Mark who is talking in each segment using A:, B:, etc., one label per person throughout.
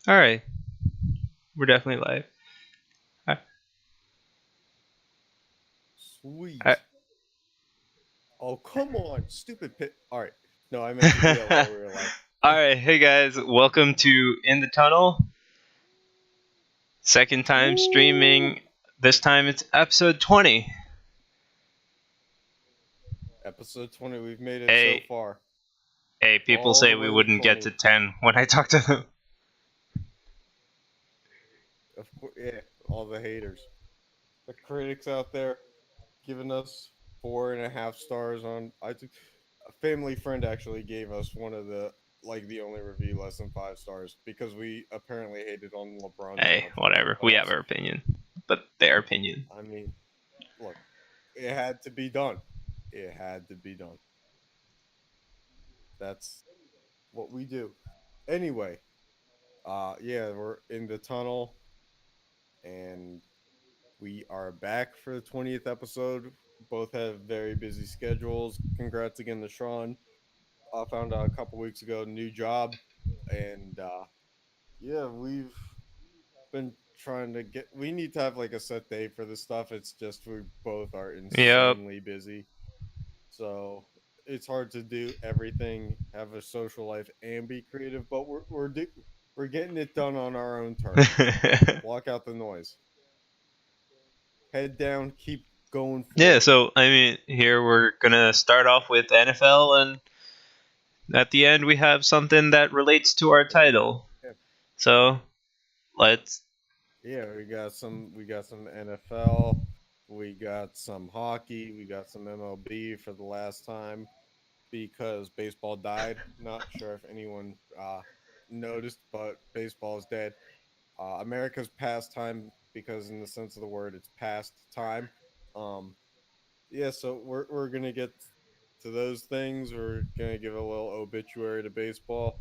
A: All right, we're definitely live. All right.
B: Sweet. Oh, come on, stupid pit. All right. No, I meant to do that while we were live.
A: All right, hey guys, welcome to In the Tunnel. Second time
B: Woo!
A: streaming. This time it's episode 20.
B: Episode 20. We've made it so
A: Hey,
B: far.
A: hey, people
B: All
A: say
B: the
A: we
B: way to
A: wouldn't get
B: 20.
A: to 10 when I talk to them.
B: Of course, yeah. All the haters, the critics out there, giving us 4.5 stars on iTunes. A family friend actually gave us one of the only review less than 5 stars because we apparently hated on LeBron too
A: Hey,
B: much for the
A: whatever. We have
B: playoffs.
A: our opinion, but their opinion.
B: I mean, look, it had to be done. It had to be done. That's what we do. Anyway, yeah, we're in the tunnel and we are back for the 20th episode. Both have very busy schedules. Congrats again to Sean. I found out a couple weeks ago, new job, and yeah, we've been trying to get. We need to have like a set day for this stuff. It's just we both are
A: Yep.
B: insanely busy, so it's hard to do everything, have a social life, and be creative. But we're getting it done on our own terms. Block out the noise. Head down. Keep going
A: Yeah,
B: forward.
A: so I mean, here we're gonna start off with NFL, and at the end we have something that relates to our title.
B: Yeah,
A: So let's.
B: yeah. We got some NFL. We got some hockey. We got some MLB for the last time because baseball died. Not sure if anyone noticed, but baseball is dead. America's pastime because, in the sense of the word, it's past time. Um, yeah, so we're gonna get to those things. We're gonna give a little obituary to baseball.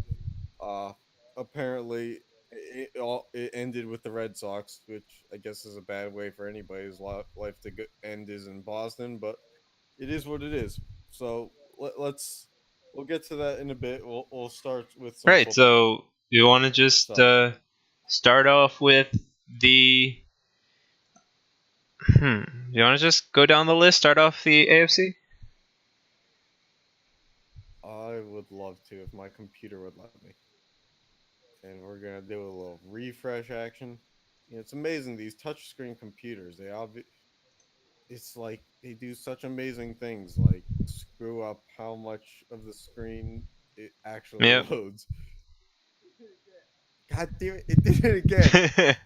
B: Uh, Apparently, it ended with the Red Sox, which I guess is a bad way for anybody's life to end is in Boston, but it is what it is. So we'll get to that in a bit. We'll start with some
A: Right,
B: football.
A: so you want to just
B: So
A: start off with the. You want to just go down the list, start off the AFC?
B: I would love to if my computer would let me. And we're gonna do a little refresh action. It's amazing these touchscreen computers. It's like they do such amazing things, like screw up how much of the screen it actually
A: Yep.
B: loads. God damn it! It did it again.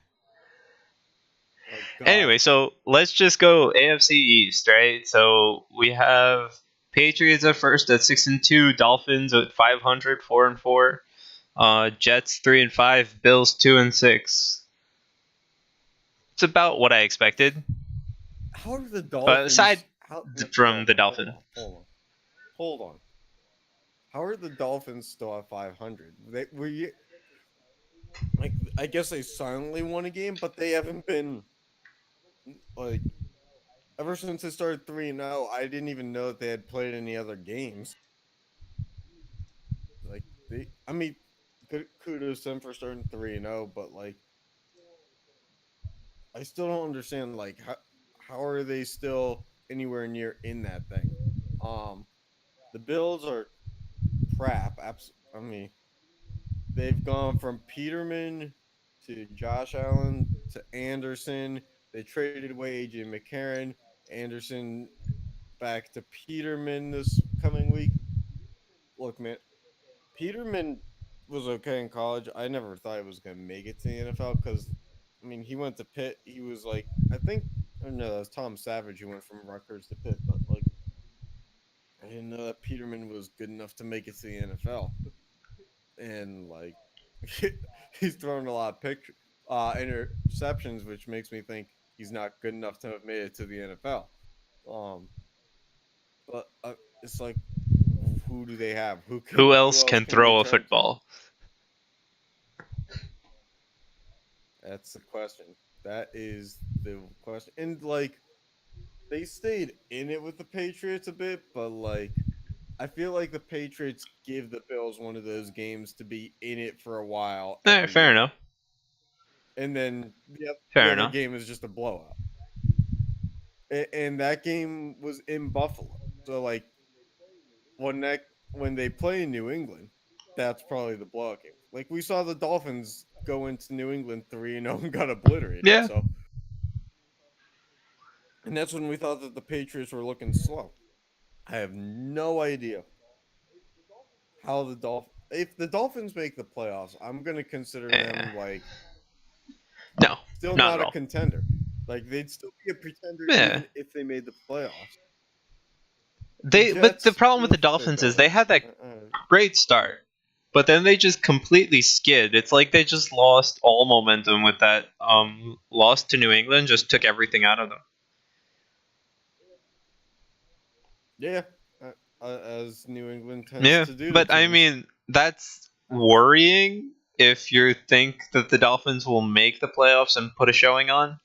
B: Oh God.
A: Anyway, so let's just go AFC East, right? So we have Patriots at first at 6-2, Dolphins at 500, 4-4, Jets 3-5, Bills 2-6. It's about what I expected.
B: How are the
A: Aside
B: Dolphins? How? No,
A: from
B: hold
A: the
B: on, hold
A: Dolphin.
B: on, hold on, hold on. How are the Dolphins still at 500? They were like, I guess they silently won a game, but they haven't been like ever since they started 3-0. I didn't even know that they had played any other games. Like I mean, kudos to them for starting 3-0, but like I still don't understand like how are they still anywhere near in that thing? Um, the Bills are crap. I mean, they've gone from Peterman to Josh Allen to Anderson. They traded away AJ McCarron. Anderson back to Peterman this coming week. Look, man, Peterman was okay in college. I never thought he was going to make it to the NFL because, I mean, he went to Pitt. He was like, I think, or no, that was Tom Savage who went from Rutgers to Pitt, but like, I didn't know that Peterman was good enough to make it to the NFL. And like, he's thrown a lot of interceptions, which makes me think he's not good enough to have made it to the NFL. Um, but it's like, who do they have?
A: Who
B: Who
A: else
B: else
A: can
B: can they
A: throw a
B: turn to?
A: football?
B: That's the question. That is the question. And like, they stayed in it with the Patriots a bit, but like, I feel like the Patriots give the Bills one of those games to be in it for a while
A: Eh,
B: every
A: fair
B: year.
A: enough.
B: and then the
A: Fair
B: other
A: enough.
B: game is just a blowout. And that game was in Buffalo. So like when that when they play in New England, that's probably the blowout game. Like we saw the Dolphins go into New England 3-0 and got obliterated.
A: Yeah.
B: So and that's when we thought that the Patriots were looking slow. I have no idea how the Dolphins if the Dolphins make the playoffs, I'm gonna consider
A: Eh.
B: them like
A: No,
B: still
A: not at
B: not a
A: all.
B: contender. Like they'd still be a pretender
A: Yeah.
B: even if they made the playoffs. The
A: But the
B: Jets,
A: problem with the
B: they're
A: Dolphins is they
B: better.
A: had that great start, but then they just completely skid. It's like they just lost all momentum with that loss to New England. Just took everything out of them.
B: Yeah, as New England tends
A: Yeah,
B: to do to
A: but I
B: teams.
A: mean that's worrying if you think that the Dolphins will make the playoffs and put a showing on.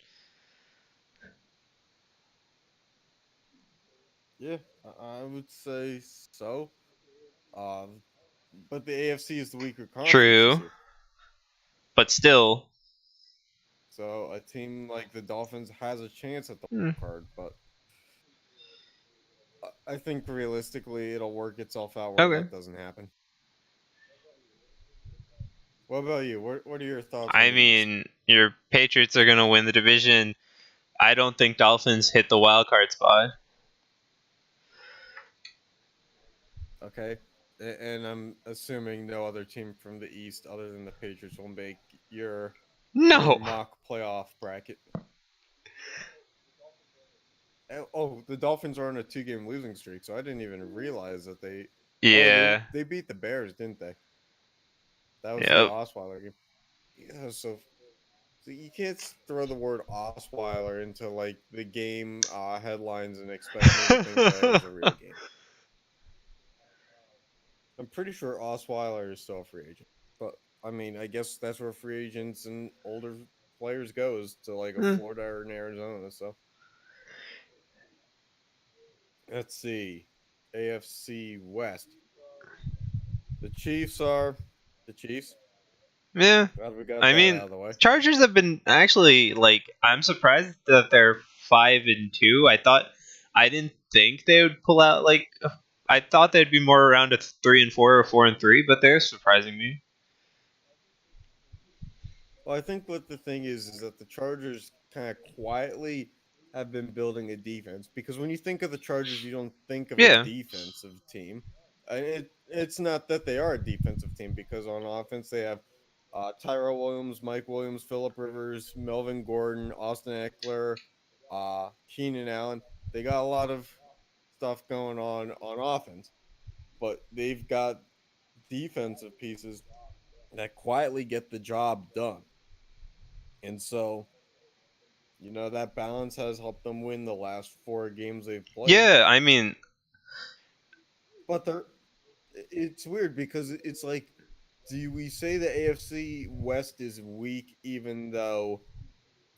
B: Yeah, I would say so. But the AFC is the weaker conference this
A: True,
B: year.
A: but still.
B: So a team like the Dolphins has a chance at the
A: Hmm,
B: card, but I think realistically it'll work itself out where
A: okay.
B: that doesn't happen. What about you? What are your thoughts on
A: I
B: the East?
A: mean, your Patriots are gonna win the division. I don't think Dolphins hit the wild card spot.
B: Okay. And I'm assuming no other team from the East other than the Patriots will make your
A: No.
B: mock playoff bracket. Oh, the Dolphins are on a 2-game losing streak, so I didn't even realize that they. Oh,
A: Yeah.
B: they beat the Bears, didn't they? That was the
A: Yep.
B: Osweiler game. Yeah, so you can't throw the word Osweiler into like the game headlines and expect me to think that it was a real game. I'm pretty sure Osweiler is still a free agent, but I mean, I guess that's where free agents and older players goes to like a
A: Hmm.
B: Florida or an Arizona. So let's see, AFC West. The Chiefs are the Chiefs.
A: Yeah.
B: Glad we got
A: I
B: that
A: mean,
B: out of the way.
A: Chargers have been actually like I'm surprised that they're 5-2. I didn't think they would pull out like I thought they'd be more around a 3-4 or 4-3, but they're surprising me.
B: Well, I think what the thing is that the Chargers kind of quietly have been building a defense because when you think of the Chargers, you don't think of a
A: Yeah.
B: defensive team. And it's not that they are a defensive team because on offense they have Tyrell Williams, Mike Williams, Philip Rivers, Melvin Gordon, Austin Eckler, Keenan Allen. They got a lot of stuff going on offense, but they've got defensive pieces that quietly get the job done. And so, that balance has helped them win the last 4 games they've played.
A: Yeah, I mean,
B: But it's weird because it's like, do we say the AFC West is weak even though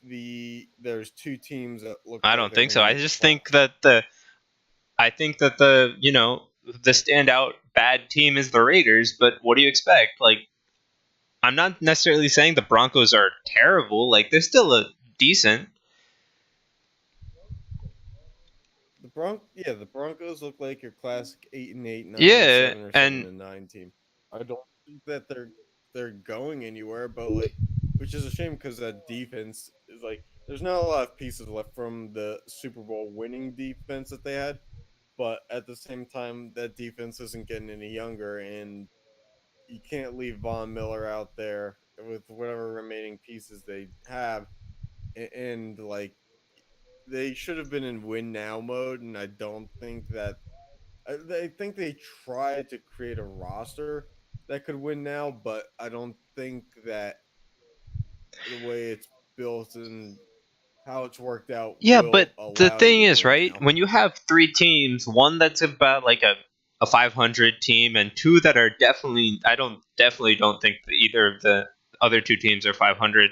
B: there's 2 teams that look
A: I
B: like
A: don't
B: they're
A: think
B: going to
A: so.
B: make the playoffs?
A: I think that the standout bad team is the Raiders, but what do you expect? Like I'm not necessarily saying the Broncos are terrible. Like they're still a decent.
B: The Broncos look like your classic 8-8, 9 and
A: Yeah,
B: 7, or seven
A: and
B: and 9 team. I don't think that they're going anywhere, but like, which is a shame because that defense is like, there's not a lot of pieces left from the Super Bowl winning defense that they had, but at the same time, that defense isn't getting any younger, and you can't leave Von Miller out there with whatever remaining pieces they have, and like they should have been in win now mode, and I don't think that I think they tried to create a roster that could win now, but I don't think that the way it's built and how it's worked out
A: yeah,
B: will
A: but the
B: allow you
A: thing
B: to
A: is,
B: win
A: right?
B: now.
A: When you have 3 teams, one that's about like a 500 team, and two that are definitely, definitely don't think that either of the other 2 teams are 500.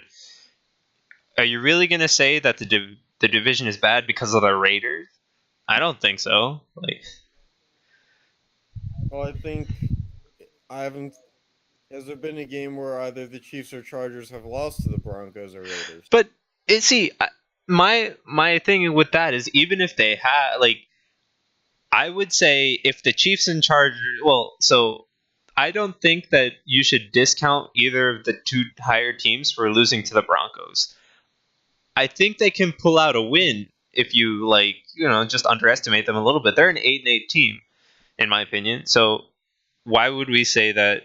A: Are you really gonna say that the division is bad because of the Raiders? I don't think so. Like,
B: Well, I think I haven't Has there been a game where either the Chiefs or Chargers have lost to the Broncos or Raiders?
A: But my thing with that is even if they had I would say if the Chiefs and Chargers, well, so I don't think that you should discount either of the two higher teams for losing to the Broncos. I think they can pull out a win if you just underestimate them a little bit. They're an 8-8 team, in my opinion. So why would we say that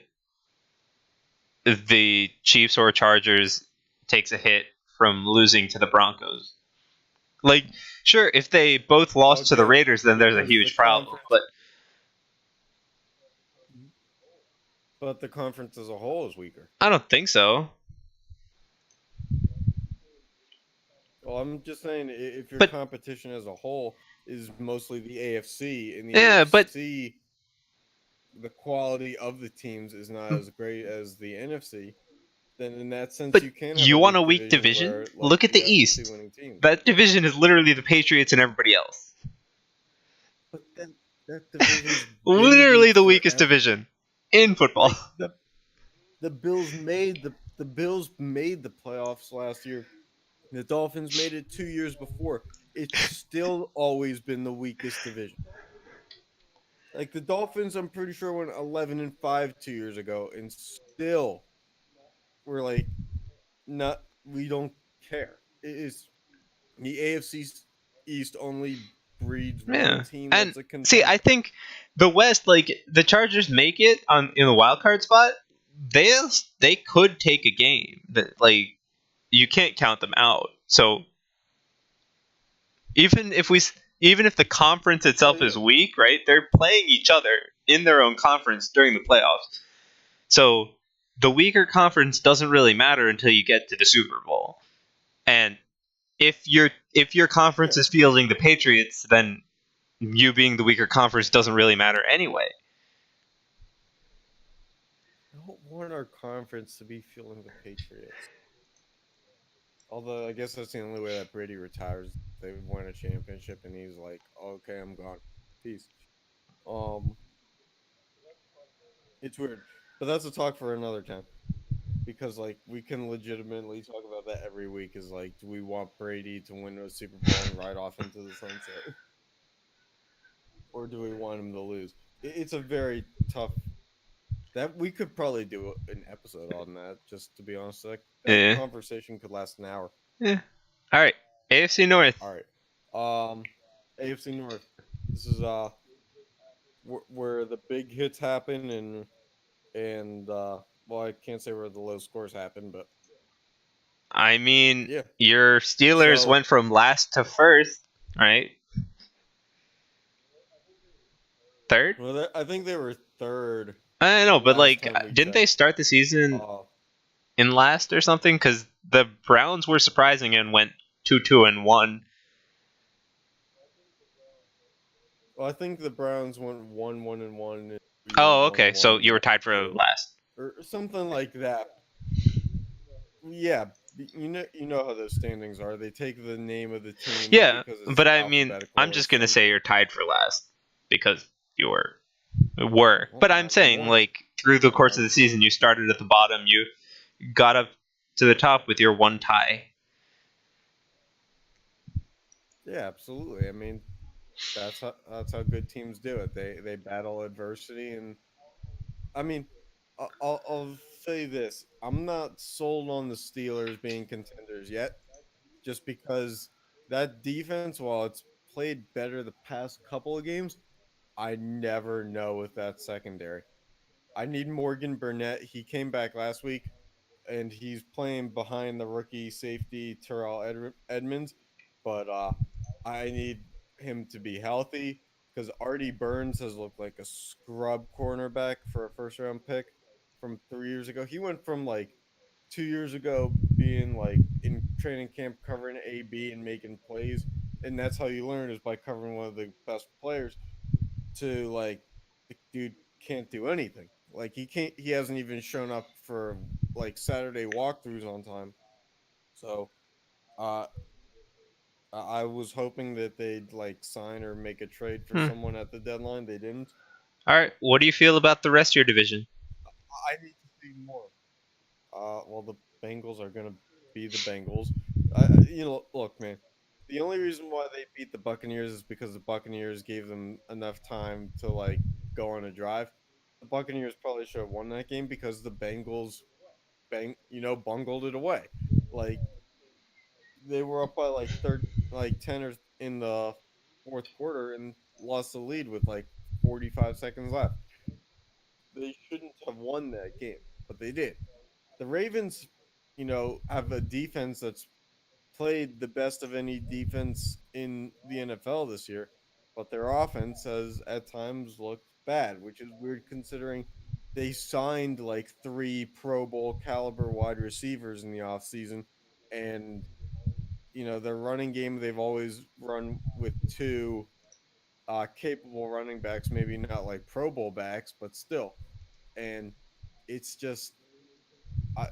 A: the Chiefs or Chargers takes a hit from losing to the Broncos? Like, sure, if they both lost to the
B: Again,
A: Raiders, then there's a
B: because
A: huge problem.
B: But the conference as a whole is weaker.
A: I don't think so.
B: Well, I'm just saying if your
A: But
B: competition as a whole is mostly the AFC, and the
A: yeah, but
B: AFC, the quality of the teams is not as great as the NFC, then in that sense you can have
A: you want a
B: weak
A: weak
B: division
A: division?
B: where,
A: Look at the
B: you have
A: East.
B: 2 winning teams.
A: That division is literally the Patriots and everybody else.
B: But that division
A: Literally the weakest division in football.
B: The Bills made the Bills made the playoffs last year. The Dolphins made it 2 years before. It's still always been the weakest division. Like the Dolphins, I'm pretty sure went 11-5 2 years ago, and still we're like, not. We don't care. It is the AFC East only breeds one team
A: and
B: that's a contender.
A: see, I think the West, the Chargers make it in the wild card spot. They could take a game that you can't count them out. So even if the conference itself is weak, right? They're playing each other in their own conference during the playoffs. So the weaker conference doesn't really matter until you get to the Super Bowl. And if your conference is fielding the Patriots, then you being the weaker conference doesn't really matter anyway.
B: I don't want our conference to be fielding the Patriots. Although I guess that's the only way that Brady retires. They win a championship and he's like, "Okay, I'm gone. Peace." It's weird, but that's a talk for another time. Because we can legitimately talk about that every week. Is do we want Brady to win a Super Bowl and ride off into the sunset, or do we want him to lose? It's a very tough. That we could probably do an episode on that. Just to be honest, that conversation could last an hour.
A: Yeah. All right. AFC North.
B: All right. AFC North. This is where the big hits happen and well, I can't say where the low scores happen, but
A: I mean, your Steelers went from last to first, right? Third?
B: Well, I think they were third.
A: I know, but didn't they start the season in last or something? Because the Browns were surprising and went 2-2-1.
B: Well, I think the Browns went 1-1-1.
A: Oh, okay. So you were tied for last,
B: or something like that. Yeah, you know how those standings are. They take the name of the team.
A: Yeah, but I mean, I'm just gonna say you're tied for last because you were. But I'm saying, through the course of the season, you started at the bottom. You got up to the top with your one tie.
B: Yeah, absolutely. I mean, that's how good teams do it. They battle adversity, and I mean, I'll say this: I'm not sold on the Steelers being contenders yet, just because that defense, while it's played better the past couple of games, I never know with that secondary. I need Morgan Burnett. He came back last week, and he's playing behind the rookie safety Terrell Edmonds. But I need him to be healthy because Artie Burns has looked like a scrub cornerback for a first-round pick from 3 years ago. He went from 2 years ago being in training camp covering AB and making plays, and that's how you learn is by covering one of the best players. To the dude can't do anything. He hasn't even shown up for Saturday walkthroughs on time. So I was hoping that they'd sign or make a trade for someone at the deadline. They didn't.
A: All right, what do you feel about the rest of your division?
B: I need to see be more. Well, the Bengals are gonna be the Bengals. Look, man. The only reason why they beat the Buccaneers is because the Buccaneers gave them enough time to like go on a drive. The Buccaneers probably should have won that game because the Bengals bungled it away. Like they were up by like 10 or in the fourth quarter and lost the lead with like 45 seconds left. They shouldn't have won that game, but they did. The Ravens, have a defense that's played the best of any defense in the NFL this year, but their offense has at times looked bad, which is weird considering they signed like three Pro Bowl caliber wide receivers in the offseason. And, their running game, they've always run with two capable running backs, maybe not like Pro Bowl backs, but still. And it's just, I,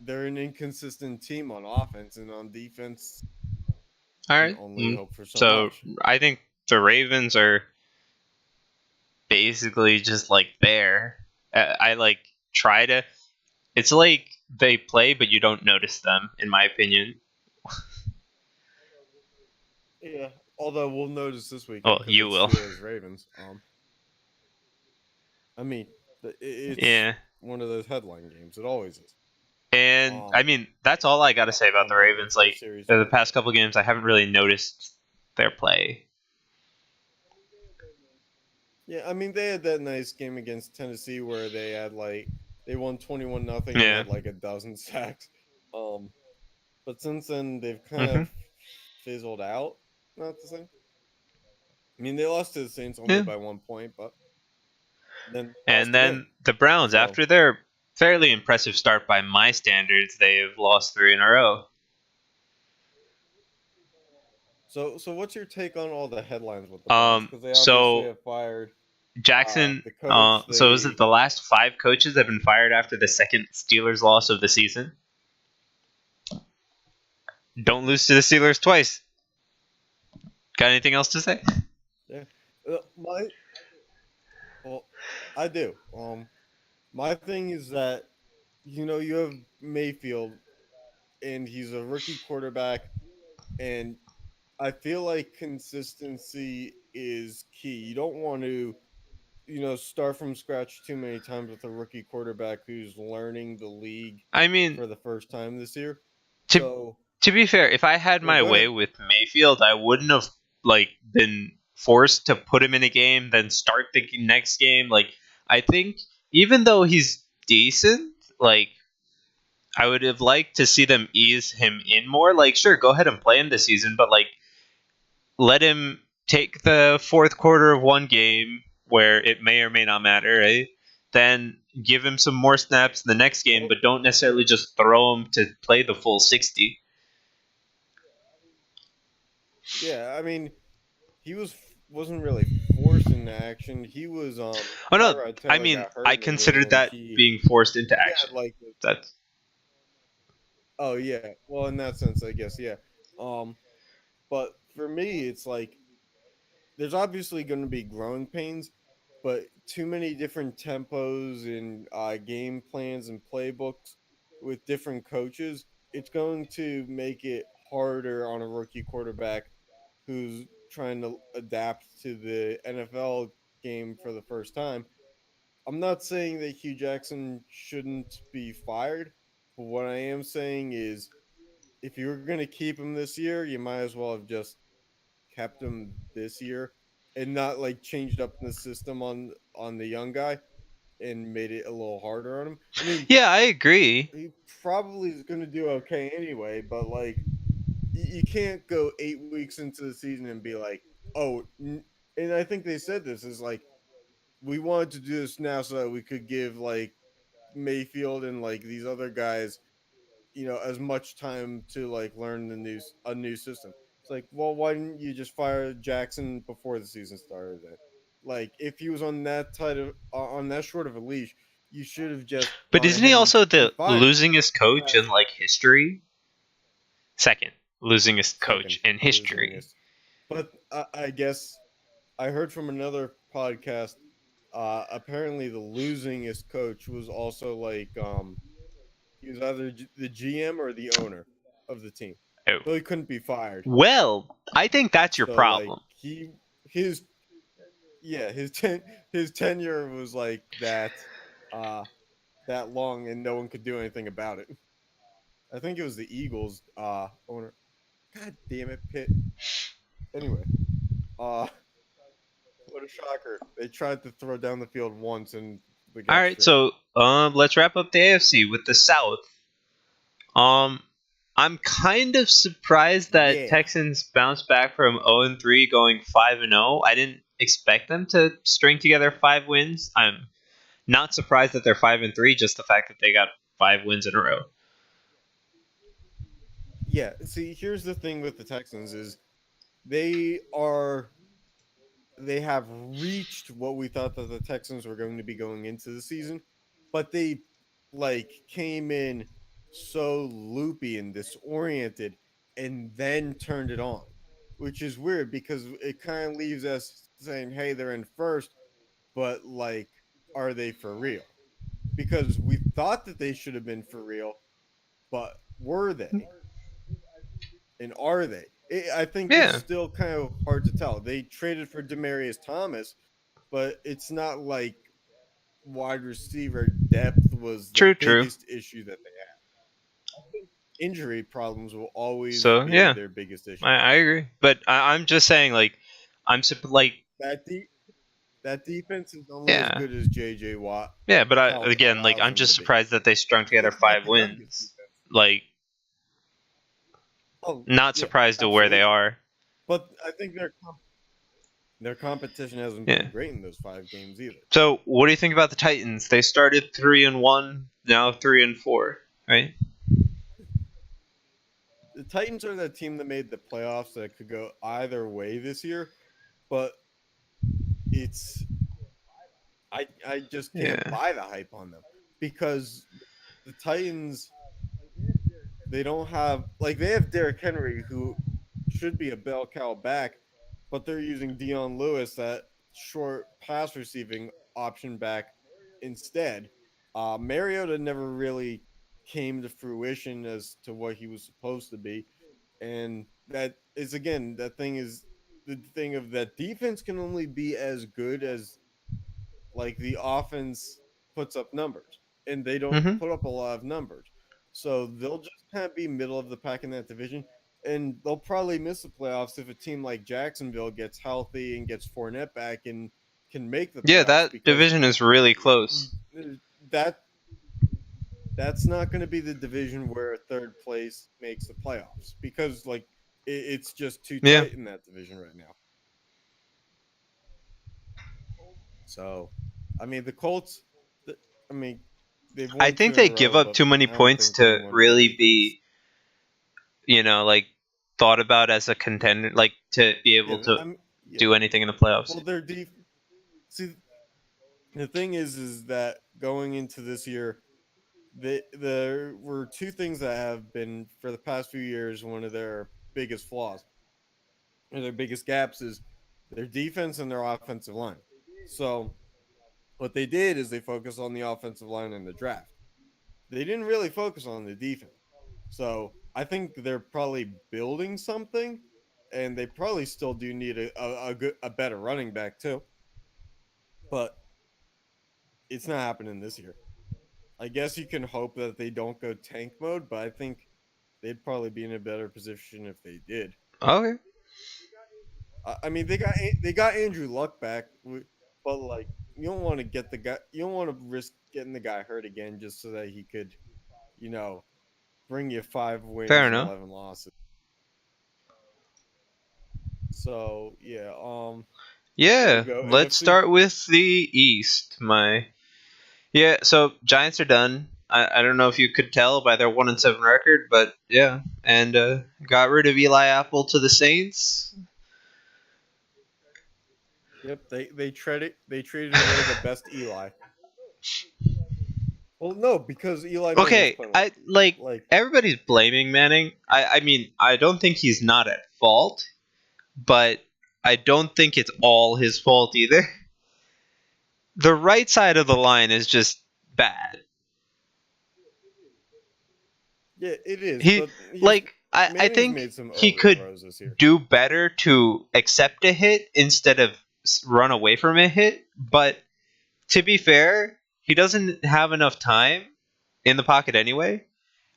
B: they're an inconsistent team on offense, and on defense
A: All
B: can
A: right.
B: only hope for so
A: So
B: much.
A: I think the Ravens are basically just like there. I like try to. It's like they play, but you don't notice them, in my opinion.
B: Yeah, although we'll notice this weekend
A: Well,
B: because
A: you
B: it's
A: will.
B: Steelers Ravens. I mean, it's
A: Yeah.
B: one of those headline games. It always is.
A: And I mean, that's all I got to say about
B: And
A: the
B: then the
A: Ravens.
B: first
A: Like
B: series
A: the
B: win.
A: past couple games, I haven't really noticed their play.
B: Yeah, I mean they had that nice game against Tennessee where they won 21-0 and
A: Yeah.
B: had like a dozen sacks. But since then they've kind
A: Mm-hmm.
B: of fizzled out. Not the same. I mean they lost to the Saints only
A: Yeah.
B: by 1 point, but then
A: And
B: lost again.
A: then the Browns,
B: So
A: after their fairly impressive start by my standards, they've lost 3 in a row.
B: So what's your take on all the headlines with the Browns? Because they obviously
A: So
B: have fired
A: Jackson.
B: the coach.
A: So is it the last 5 coaches that have been fired after the second Steelers loss of the season? Don't lose to the Steelers twice. Got anything else to say?
B: Yeah, well, I do. My thing is that you have Mayfield, and he's a rookie quarterback, and I feel like consistency is key. You don't want to start from scratch too many times with a rookie quarterback who's learning the league
A: I mean,
B: for the first time this year.
A: to
B: So,
A: to be fair, if I had
B: yeah,
A: my
B: go
A: way
B: ahead.
A: with Mayfield, I wouldn't have been forced to put him in a game, then start the next game. Like I think even though he's decent, like I would have liked to see them ease him in more. Like sure, go ahead and play him this season, but like let him take the fourth quarter of one game where it may or may not matter, right? Then give him some more snaps in the next game,
B: Well,
A: but don't necessarily just throw him to play the full 60.
B: yeah, I mean, he wasn't really forced into action. He was
A: Oh no,
B: Tyrod
A: I
B: Taylor
A: mean
B: got hurt
A: I
B: in the game,
A: considered
B: and
A: that being forced into
B: he
A: action.
B: had like
A: That's
B: oh yeah, well in that sense I guess yeah. But for me it's like there's obviously going to be growing pains, but too many different tempos and game plans and playbooks with different coaches, it's going to make it harder on a rookie quarterback who's trying to adapt to the NFL game for the first time. I'm not saying that Hugh Jackson shouldn't be fired, but what I am saying is if you were going to keep him this year, you might as well have just kept him this year and not like changed up the system on the young guy and made it a little harder on him. I mean,
A: yeah, I agree.
B: he probably is going to do okay anyway, but like you can't go 8 weeks into the season and be like, oh, and I think they said this is like we wanted to do this now so that we could give like Mayfield and like these other guys, as much time to like learn a new system. It's like, well, why didn't you just fire Jackson before the season started? Then, like, if he was on that on that short of a leash, you should have just
A: But
B: gone
A: isn't he
B: ahead
A: also
B: and
A: the
B: fired him.
A: losing his coach in
B: That's
A: like history? Second, losing his
B: second
A: coach in
B: losing
A: history.
B: this. But I guess I heard from another podcast apparently the losingest coach was also like he was either the GM or the owner of the team,
A: Oh.
B: so he couldn't be fired.
A: Well, I think that's your
B: So like
A: problem.
B: his yeah his tenure was like uh that long and no one could do anything about it. I think it was the Eagles owner. God damn it, Pitt. Anyway, uh what a shocker. They tried to throw down the field once and they
A: All
B: got
A: right,
B: stripped.
A: so let's wrap up the AFC with the South. Um, I'm kind of surprised that
B: Yeah.
A: Texans bounced back from 0-3 going 5-0. I didn't expect them to string together 5 wins. I'm not surprised that they're 5-3, just the fact that they got 5 wins in a row.
B: Yeah. See, here's the thing with the Texans is they are they have reached what we thought that the Texans were going to be going into the season, but they like came in so loopy and disoriented and then turned it on, which is weird because it kind of leaves us saying, "Hey, they're in first, but like are they for real?" Because we thought that they should have been for real, but were they? And are they? I think it's
A: Yeah,
B: still kind of hard to tell. They traded for Demarius Thomas, but it's not like wide receiver depth was the
A: true, true.
B: biggest issue that they had. I think injury problems will always
A: So
B: be
A: yeah,
B: their biggest issue.
A: I agree. But I'm just saying, like, like,
B: That that defense is only as
A: yeah,
B: good as JJ Watt
A: yeah. But
B: health
A: again, like,
B: allows
A: I'm
B: them to
A: just
B: be.
A: surprised that they strung together
B: It's not
A: five
B: the youngest
A: wins.
B: defense.
A: Like,
B: Oh
A: not
B: yeah,
A: surprised to where they
B: absolutely.
A: are.
B: But I think their competition hasn't
A: Yeah.
B: been great in those 5 games either.
A: So, what do you think about the Titans? They started 3-1, now 3-4, right?
B: The Titans are that team that made the playoffs that could go either way this year, but it's I just can't
A: Yeah.
B: buy the hype on them because the Titans they don't have like they have Derrick Henry who should be a bell cow back, but they're using Dion Lewis that short pass receiving option back instead. Mariota never really came to fruition as to what he was supposed to be, and that is again that thing is the thing of that defense can only be as good as like the offense puts up numbers, and they don't
A: Mm-hmm.
B: put up a lot of numbers. So they'll just kind of be middle of the pack in that division, and they'll probably miss the playoffs if a team like Jacksonville gets healthy and gets Fournette back and can make the
A: Yeah,
B: playoffs
A: that
B: because
A: division is really close.
B: that that's not going to be the division where third place makes the playoffs because like it's just too
A: Yeah.
B: tight in that division right now. So, I mean, the Colts. I mean, they've
A: I
B: won
A: think
B: two in
A: they
B: a
A: give
B: row,
A: up
B: but
A: too many
B: I don't
A: points
B: think
A: to
B: anyone
A: really
B: really thinks.
A: be, like, thought about as a contender, like, to be able
B: Yeah,
A: to
B: yeah.
A: do anything in the playoffs.
B: Well, their deep. See, the thing is that going into this year, there were two things that have been for the past few years one of their biggest flaws or their biggest gaps is their defense and their offensive line. So what they did is they focused on the offensive line in the draft. They didn't really focus on the defense. So I think they're probably building something, and they probably still do need a better running back too. But it's not happening this year. I guess you can hope that they don't go tank mode, but I think they'd probably be in a better position if they did.
A: Okay.
B: I mean, they got Andrew Luck back, but like you don't want to get the guy, you don't want to risk getting the guy hurt again just so that he could, you know, bring you 5 wins
A: Fair
B: and
A: enough.
B: 11 losses. So yeah, there you
A: Yeah,
B: go.
A: let's
B: AFC.
A: start with the East. Yeah, so Giants are done. I don't know if you could tell by their 1-7 record, but yeah, and got rid of Eli Apple to the Saints.
B: Yep, they traded away the best Eli. Well, no, because Eli Manning's
A: Okay,
B: playing
A: I like
B: like
A: everybody's blaming Manning. I mean, I don't think he's not at fault, but I don't think it's all his fault either. the right side of the line is just bad.
B: Yeah, it is.
A: He
B: But he's
A: like I
B: Manning's
A: think
B: made some
A: he could
B: overthrows this year.
A: do better to accept a hit instead of run away from a hit. But to be fair, he doesn't have enough time in the pocket anyway.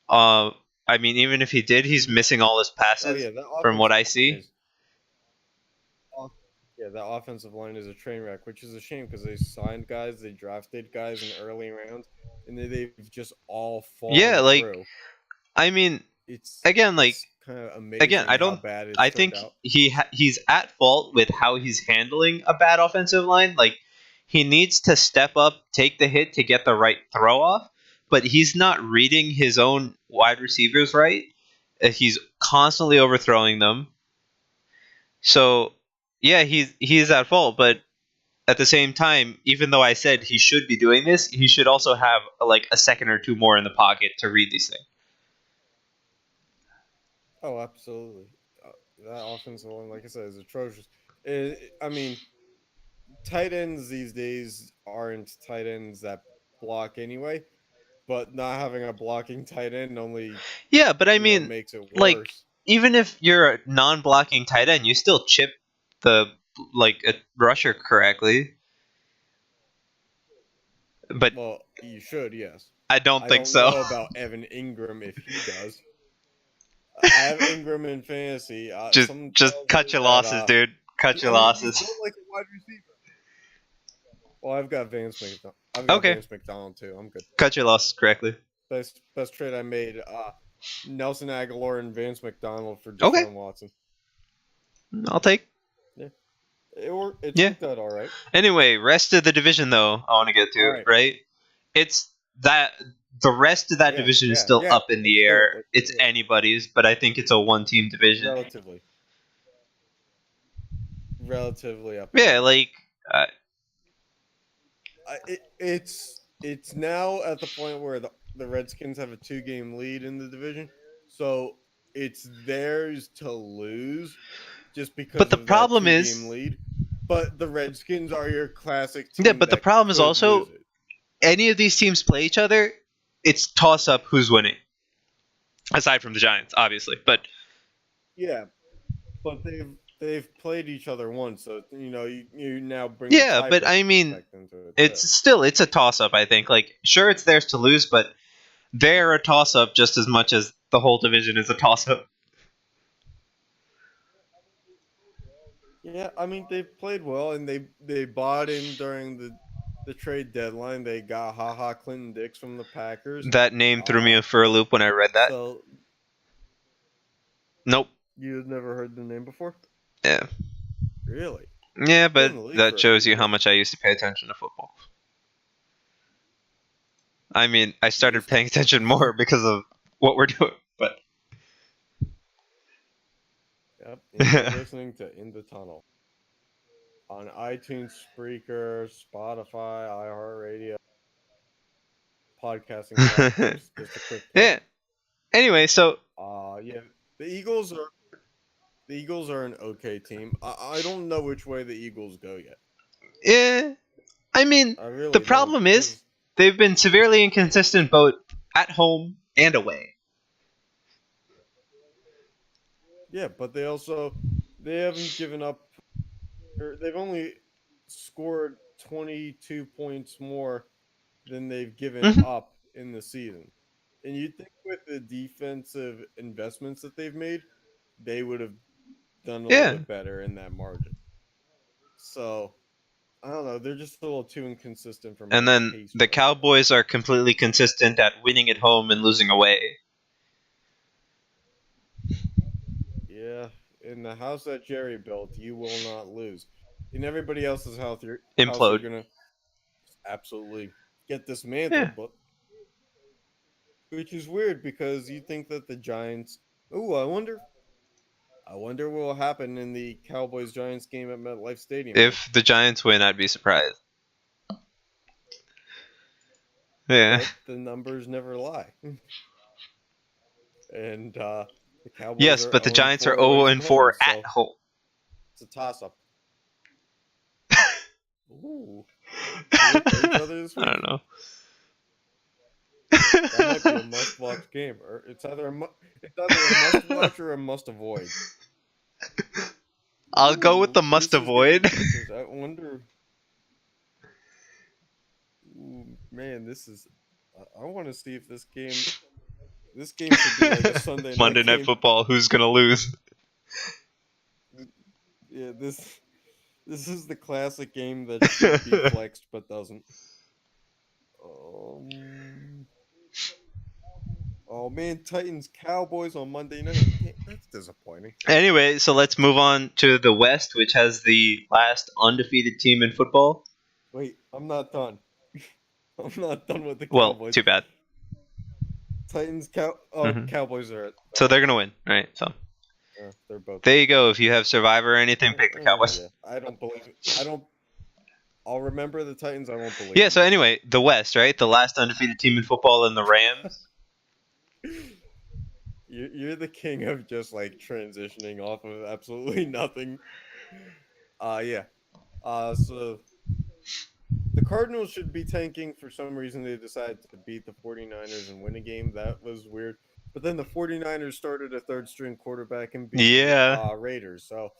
A: Uh, I mean, even if he did, he's missing all his
B: Oh
A: passes
B: yeah, that
A: from what
B: offensive
A: I
B: line
A: see.
B: is. Yeah, that offensive line is a train wreck, which is a shame because they signed guys, they drafted guys in early rounds, and they've just all
A: Yeah,
B: fallen
A: like
B: through.
A: I mean,
B: It's
A: again, like
B: it's kind of
A: again,
B: amazing
A: I
B: how
A: don't.
B: bad it's
A: I
B: turned
A: think
B: out.
A: he's at fault with how he's handling a bad offensive line. Like he needs to step up, take the hit to get the right throw off, but he's not reading his own wide receivers right. He's constantly overthrowing them. So yeah, he's at fault, but at the same time, even though I said he should be doing this, he should also have like a second or two more in the pocket to read these things.
B: Oh, absolutely. That offensive line, like I said, is atrocious. I mean, tight ends these days aren't tight ends that block anyway, but not having a blocking tight end only,
A: Yeah, but I mean,
B: makes it
A: like
B: worse.
A: even if you're a non-blocking tight end, you still chip the like a rusher correctly. But
B: Well, you should, yes.
A: I don't
B: I
A: think
B: don't
A: so.
B: know about Evan Ingram if he does. I have Ingram in fantasy. Someone
A: just
B: tells
A: cut
B: me
A: your
B: that
A: losses, dude. Cut your
B: he's
A: losses.
B: built like a wide receiver. Well, I've got Vance McDonald. I've got
A: Okay,
B: Vance McDonald too. I'm good.
A: cut your losses correctly.
B: Best trade I made. Nelson Aguilar and Vance McDonald for
A: Okay,
B: Deshaun Watson.
A: I'll take.
B: Yeah, it's
A: Yeah.
B: worked out all right.
A: Anyway, rest of the division though, I want to get
B: All
A: to,
B: right.
A: right? It's that the rest of that
B: Yeah,
A: division is
B: yeah,
A: still
B: yeah.
A: up in
B: Let's
A: the
B: do it.
A: air. It's anybody's, but I think it's a one-team division.
B: Relatively up.
A: Yeah, like
B: It's now at the point where the Redskins have a 2-game lead in the division, so it's theirs to lose just
A: but
B: because
A: the
B: of that
A: problem
B: 2-game
A: is,
B: lead. But the Redskins are your classic
A: yeah,
B: team
A: but the
B: that
A: problem is
B: could
A: also
B: lose it.
A: any of these teams play each other, it's toss up who's winning. Aside from the Giants, obviously, but
B: Yeah, but they've played each other once, so you now bring the
A: yeah, but I
B: tiebreak
A: mean,
B: into it.
A: it's a toss up. I think, like, sure, it's theirs to lose, but they're a toss up just as much as the whole division is a toss up.
B: Yeah, I mean they've played well, and they bought in during the trade deadline. They got Clinton Dix from the Packers.
A: That name threw me for a loop when I read that.
B: So
A: Nope.
B: you had never heard the name before?
A: Yeah.
B: Really?
A: Yeah,
B: He's been in
A: but
B: the league
A: that
B: for a
A: shows
B: few
A: you how
B: years.
A: much I used to pay attention to football. I mean, I started paying attention more because of what we're doing, but
B: Yep. And you're listening to In the Tunnel on iTunes, Spreaker, Spotify, iHeartRadio, podcasting platforms. Just a quick plug.
A: yeah. Anyway, so
B: Yeah, the Eagles are an okay team. I don't know which way the Eagles go yet.
A: yeah, I mean,
B: I really
A: the
B: don't,
A: problem is they've been severely inconsistent both at home and away.
B: Yeah, but they haven't given up. Or they've only scored 22 points more than they've given up in the season. And you'd think with the defensive investments that they've made, they would have done a little bit better in that margin. So I don't know. They're just a little too inconsistent for me.
A: And then the Cowboys are completely consistent at winning at home and losing away.
B: Yeah, in the house that Jerry built, you will not lose. In everybody else's house, you're gonna absolutely get dismantled.
A: Yeah.
B: But which is weird because you think that the Giants. Ooh, I wonder what will happen in the Cowboys Giants game at MetLife Stadium.
A: If the Giants win, I'd be surprised. Yeah.
B: But the numbers never lie. And the Cowboys.
A: Yes, but the Giants are 0-4 at home.
B: It's a toss-up. Ooh. they play each other this
A: I
B: week?
A: don't know.
B: That might be a must-watch game, or it's either a must-watch or a must-avoid.
A: I'll go with the must
B: This is gonna be
A: avoid.
B: good, 'cause I wonder. Ooh, man, this is. I want to see if this game. This game should be like a Sunday night
A: Monday Night
B: game.
A: Football. Who's gonna lose?
B: Yeah, this is the classic game that should be flexed but doesn't. Oh man, Titans Cowboys on Monday night. Yeah, that's disappointing.
A: Anyway, so let's move on to the West, which has the last undefeated team in football.
B: Wait, I'm not done. I'm not done with the
A: Well,
B: Cowboys.
A: too bad.
B: Titans Cowboys are.
A: So they're gonna win, right? So
B: They're both.
A: there you go. If you have Survivor or anything, pick the Cowboys.
B: Yeah. I don't believe it. I don't. I'll remember the Titans. I won't believe.
A: Yeah. So anyway, the West, right? The last undefeated team in football, and the Rams.
B: You're the king of just like transitioning off of absolutely nothing. Yeah. So the Cardinals should be tanking. For some reason, they decided to beat the 49ers and win a game. That was weird. But then the 49ers started a third-string quarterback and beat the Raiders. So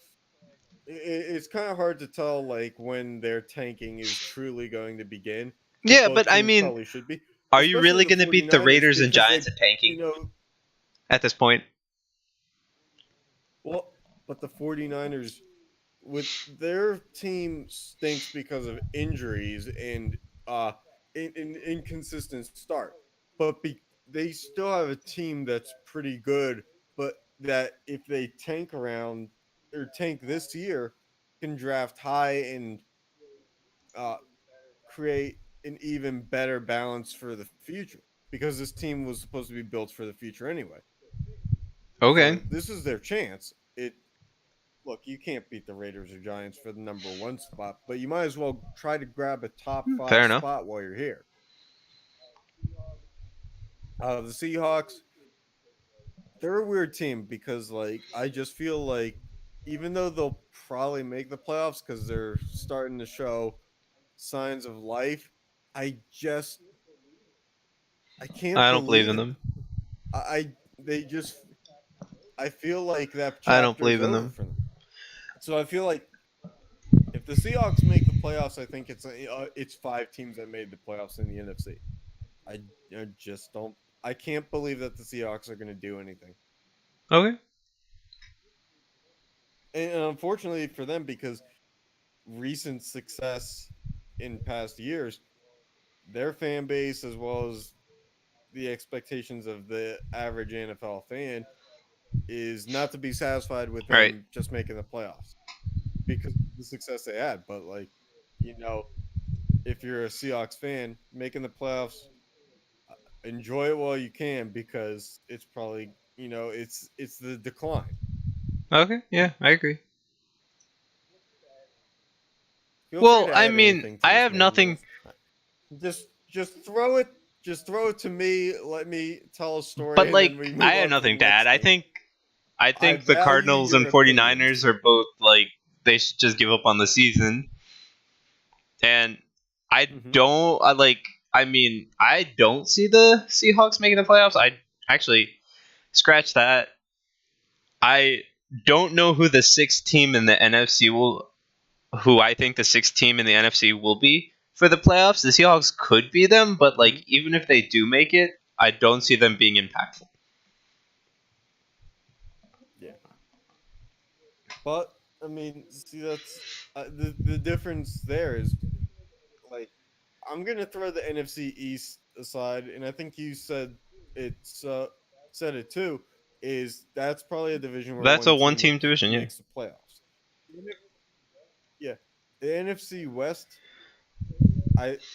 B: it's kind of hard to tell like when their tanking is truly going to begin.
A: Yeah, but I mean,
B: probably should be.
A: Are you really
B: Especially
A: going to beat the
B: 49ers
A: Raiders and
B: because
A: Giants at tanking
B: You know,
A: at this point?
B: well, but the 49ers, with their team stinks because of injuries and inconsistent start. But they still have a team that's pretty good, but that if they tank around or tank this year, can draft high and create an even better balance for the future. Because this team was supposed to be built for the future anyway.
A: Okay.
B: So this is their chance. Look, you can't beat the Raiders or Giants for the number 1 spot, but you might as well try to grab a top 5 spot while you're here. The Seahawks, they're a weird team because, like, I just feel like even though they'll probably make the playoffs because they're starting to show signs of life, I can't.
A: I don't believe in them.
B: I feel like that.
A: I don't believe in them.
B: So I feel like if the Seahawks make the playoffs, I think it's 5 teams that made the playoffs in the NFC. I just don't. I can't believe that the Seahawks are going to do anything.
A: Okay.
B: And unfortunately for them, because recent success in past years, their fan base as well as the expectations of the average NFL fan is not to be satisfied with them just making the playoffs because of the success they had. But like, if you're a Seahawks fan, making the playoffs, enjoy it while you can because it's probably it's the decline.
A: Okay, yeah, I agree. Well, I mean, I have nothing.
B: Just throw it. Just throw it to me. Let me tell a story.
A: But like, I have nothing to add. I think the Cardinals and 49ers are both like they should just give up on the season. And I don't I don't see the Seahawks making the playoffs. I actually scratch that. I don't know who the 6th team in the NFC who I think the 6th team in the NFC will be for the playoffs. The Seahawks could be them, but like even if they do make it, I don't see them being impactful.
B: Yeah. But I mean, see, that's the difference there is like I'm gonna throw the NFC East aside, and I think you said it too. Is that's probably a division where
A: that's a one-team division,
B: makes the playoffs. Yeah, the NFC West.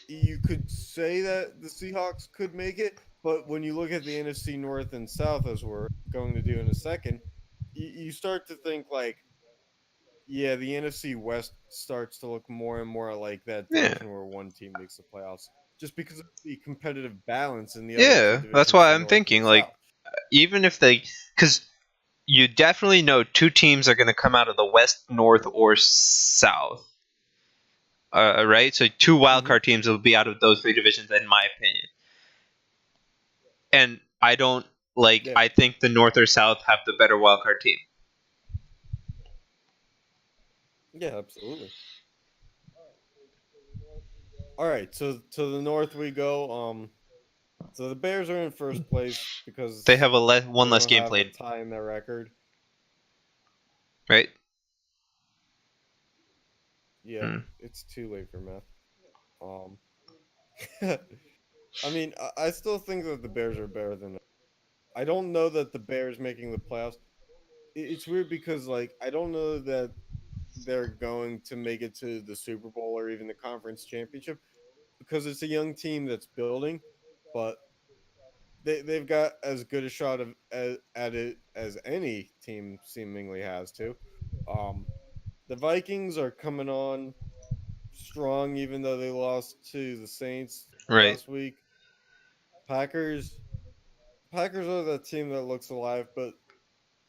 B: You could say that the Seahawks could make it, but when you look at the NFC North and South, as we're going to do in a second, you start to think like, yeah, the NFC West starts to look more and more like that division where one team makes the playoffs, just because of the competitive balance in the other divisions.
A: That's why I'm thinking like, even if because you definitely know 2 teams are going to come out of the West, North, or South. right? So 2
B: Mm-hmm.
A: wildcard teams will be out of those 3 divisions, in my opinion. And I don't like.
B: Yeah.
A: I think the North or South have the better wildcard team.
B: Yeah, absolutely. All right, so to the north we go. So the Bears are in first place
A: They
B: because
A: have one
B: they
A: less
B: don't
A: game
B: have a
A: played,
B: tie in their record.
A: right?
B: Yeah,
A: Hmm.
B: it's too late for math. Um, I mean, I still think that the Bears are better than. I don't know that the Bears making the playoffs. It's weird because like I don't know that they're going to make it to the Super Bowl or even the conference championship because it's a young team that's building, but they've got as good a shot at it as any team seemingly has to. Um, the Vikings are coming on strong, even though they lost to the Saints
A: Right.
B: last week. Packers, Packers are the team that looks alive, but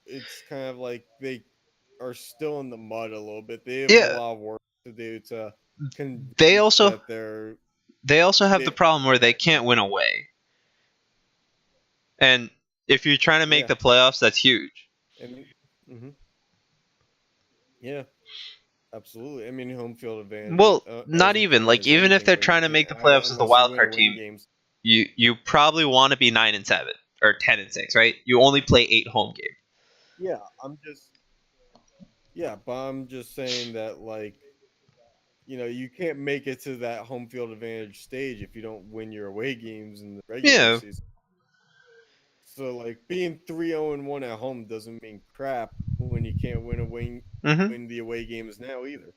B: it's kind of like they are still in the mud a little bit. They have a
A: Yeah.
B: lot of work to do to
A: They
B: convince
A: also
B: that they're
A: they also have the
B: they
A: problem where they can't win away. And if you're trying to make
B: yeah,
A: the playoffs, that's huge.
B: and hmm yeah, absolutely. I mean, home field advantage
A: Well,
B: as
A: not even
B: important
A: like
B: as
A: even if
B: anything
A: they're trying to make the playoffs as the
B: unless you
A: wild
B: win
A: card
B: away
A: team,
B: games.
A: you probably want to be 9-7 or 10-6, right? You only play 8 home games.
B: Yeah, but I'm just saying that like you can't make it to that home field advantage stage if you don't win your away games in the regular
A: Yeah.
B: season. So like being 3-0-1 at home doesn't mean crap when you can't
A: Mhm.
B: win the away games now either.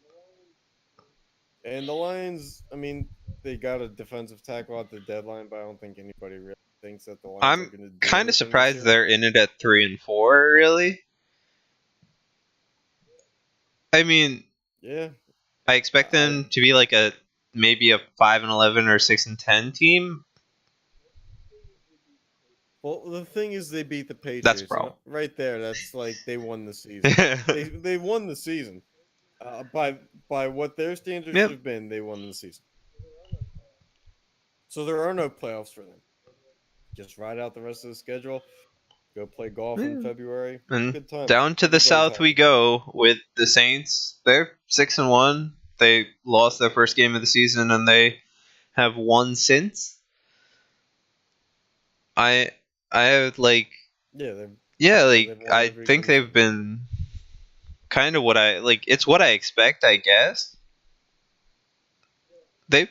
B: And the Lions, I mean, they got a defensive tackle at the deadline, but I don't think anybody really thinks that the Lions are
A: I'm
B: going to do
A: kind of
B: anything this
A: surprised
B: year.
A: they're in it at 3-4. Really? I mean,
B: Yeah,
A: I expect
B: I
A: them to be like a maybe a 5-11 or 6-10 team.
B: well, the thing is, they beat the
A: That's a
B: Patriots, and
A: problem.
B: right there, that's like they won the season. They won the season by what their standards should
A: Yep.
B: have been. They won the season, so there are no playoffs for them. Just ride out the rest of the schedule. Go play golf in
A: Yeah.
B: February.
A: And
B: Good times.
A: down to the
B: Everybody's
A: south we
B: happy.
A: go with the Saints. They're 6-1. They lost their first game of the season, and they have won since. I I like
B: Yeah, they've
A: yeah,
B: they've
A: like
B: won
A: I
B: every
A: think
B: game
A: they've
B: since.
A: been kind of what I like. It's what I expect, I guess. They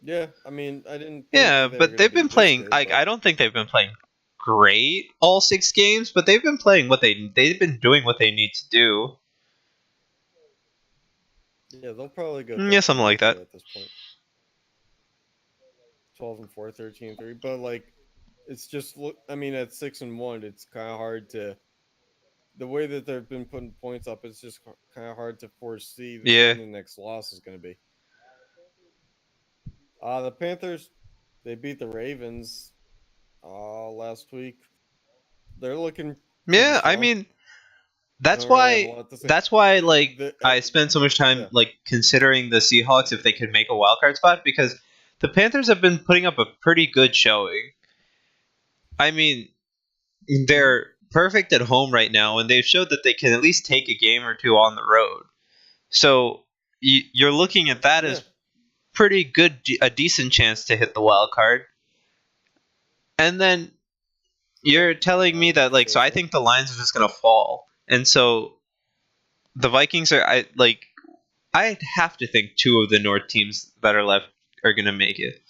B: Yeah, I mean, I didn't think
A: Yeah,
B: that they were
A: but
B: going to
A: they've
B: be
A: been
B: this
A: playing.
B: good,
A: Like
B: but
A: I don't think they've been playing great all 6 games, but they've been playing what they've been doing what they need to do.
B: yeah, they'll probably go
A: Yeah, something
B: 13 and
A: like
B: 3
A: that.
B: at this point. 12 and 4, 13 and 3, but like it's just look. I mean, at 6-1, it's kind of hard to the way that they've been putting points up. It's just kind of hard to foresee
A: Yeah,
B: when the next loss is going to be. The Panthers, they beat the Ravens last week. They're looking pretty
A: yeah. I
B: strong.
A: mean,
B: I
A: that's
B: don't really have a
A: why.
B: lot to say.
A: That's why. Like I
B: The,
A: spent so much time
B: yeah,
A: like considering the Seahawks if they could make a wild card spot because the Panthers have been putting up a pretty good showing. I mean,
B: mhm.
A: they're perfect at home right now, and they've showed that they can at least take a game or two on the road. So you're looking at that
B: Yeah,
A: as pretty good, a decent chance to hit the wild card. And then
B: yeah.
A: you're telling
B: I
A: me
B: would
A: that like,
B: say
A: so I
B: so.
A: think the Lions are just gonna fall, and so the Vikings are. I like. I have to think 2 of the North teams that are left are gonna make it.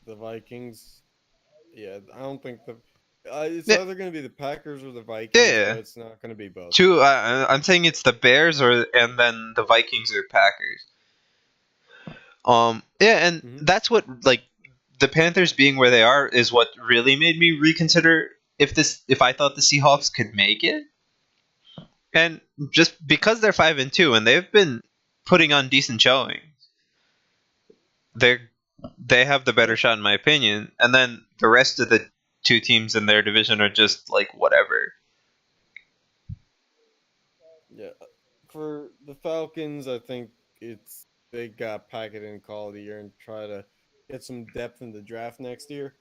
B: The Vikings. Yeah, I don't think the. It's
A: Yeah,
B: either going to be the Packers or the Vikings, but
A: yeah.
B: it's not going to be both.
A: 2. I'm saying it's the Bears or and then the Vikings or Packers. Yeah, and
B: Hmm.
A: that's what like the Panthers being where they are is what really made me reconsider if I thought the Seahawks could make it. And just because they're 5-2 and they've been putting on decent showing, they they have the better
B: Yeah,
A: shot in my opinion. And then the rest of the 2 teams in their division are just like whatever.
B: yeah. for the Falcons, I think it's they got pack it in call of the year and try to get some depth in the draft next year.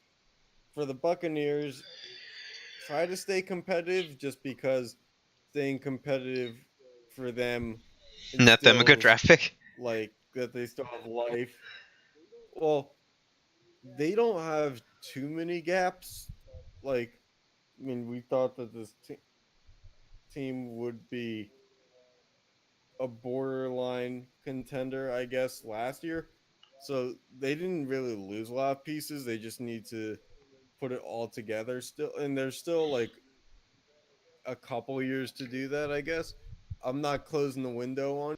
B: For the Buccaneers, try to stay competitive just because staying competitive for them
A: Net them a good
B: instills
A: draft pick.
B: like that they still have life. Well, they don't have too many gaps. Like, I mean, we thought that this team would be a borderline contender, I guess, last year. So they didn't really lose a lot of pieces. They just need to put it all together still. And there's still like a couple years to do that, I guess. I'm not closing the window on.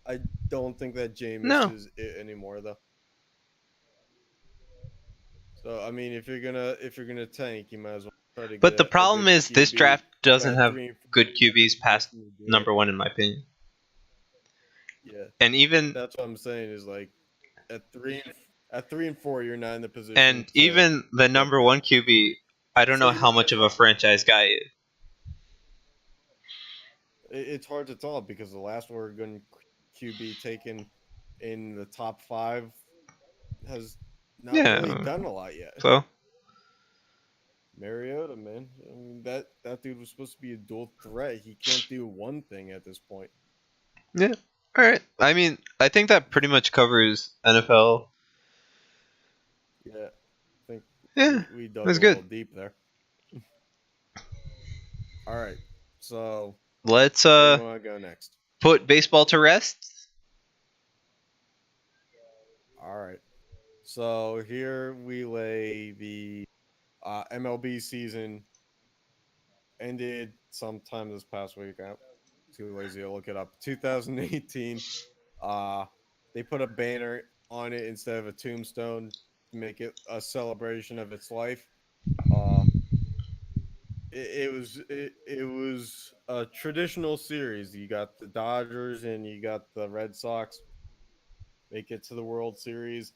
B: I don't think that Jameis
A: No,
B: is it anymore though. So I mean, if you're gonna tank, you might as well try to get
A: but the
B: a
A: problem
B: good
A: is this
B: QB.
A: draft doesn't
B: At
A: have
B: 3 and 4,
A: good
B: you have the
A: QBs past
B: position to do it.
A: number one in my opinion.
B: Yeah,
A: And even
B: that's what I'm saying. Is like at at 3 and 4, you're not in the
A: and
B: position to
A: even the
B: get
A: number
B: there.
A: one QB, I don't
B: So
A: know
B: you
A: how
B: might
A: much
B: as
A: of a
B: well.
A: franchise guy is.
B: It's hard to tell because the last Oregon QB taken in the top 5 has not really
A: Yeah.
B: done a lot yet.
A: So
B: Mariota, man, I mean that dude was supposed to be a dual threat. He can't do one thing at this point.
A: yeah. All right. I mean, I think that pretty much covers NFL.
B: Yeah, I think
A: Yeah,
B: we dug
A: that's
B: a
A: good.
B: little deep there. All right, so
A: Let's
B: where do you want to go next?
A: put baseball to rest.
B: All right, so here we lay the MLB season ended sometime this past week. I'm too lazy to look it up. 2018. Uh, they put a banner on it instead of a tombstone to make it a celebration of its life. Uh, it was a traditional series. You got the Dodgers and you got the Red Sox make it to the World Series,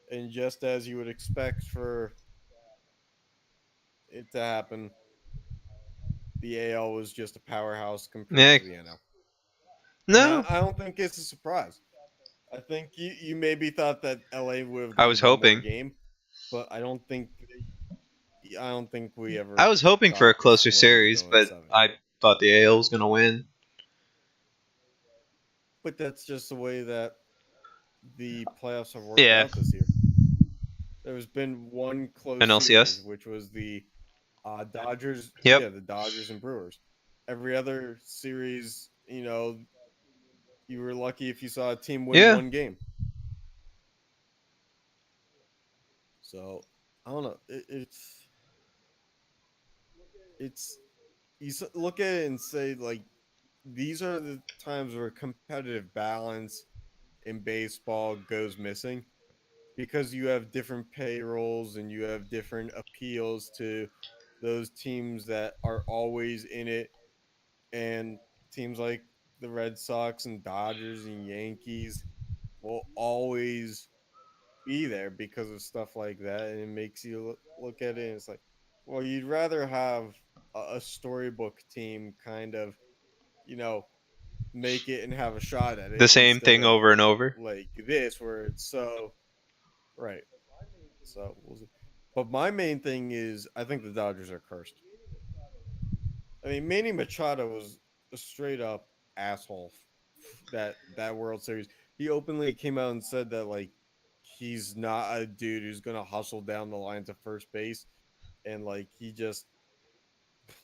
B: and just as you would expect for it to happen, the AL was just a powerhouse compared
A: Yeah.
B: to the NL. And
A: No,
B: I don't think it's a surprise. I think you maybe thought that LA would have
A: I
B: gone
A: was
B: one more
A: hoping.
B: game, but I don't think we
A: I
B: ever
A: was hoping for a
B: thought this
A: closer
B: one was
A: series,
B: going
A: but
B: 7.
A: I thought the AL was gonna win.
B: But that's just the way that the playoffs have worked
A: Yeah,
B: out this year. There's been one close
A: and
B: series,
A: LCS.
B: which was the Dodgers.
A: Yep.
B: Yeah, the Dodgers and Brewers. Every other series, you were lucky if you saw a team win
A: Yeah.
B: one game. So I don't know. It's look at it and say like these are the times where competitive balance in baseball goes missing because you have different payrolls and you have different appeals to those teams that are always in it, and teams like the Red Sox and Dodgers and Yankees will always be there because of stuff like that, and it makes you look at it and it's like, well, you'd rather have a storybook team kind of, you know, make it and have a shot at
A: The
B: it
A: same
B: instead
A: thing
B: of
A: over and over.
B: like this where it's so right. So we'll see. But my main thing is I think the Dodgers are cursed. I mean, Manny Machado was a straight up asshole that World Series. He openly came out and said that like he's not a dude who's gonna hustle down the line to first base, and like he just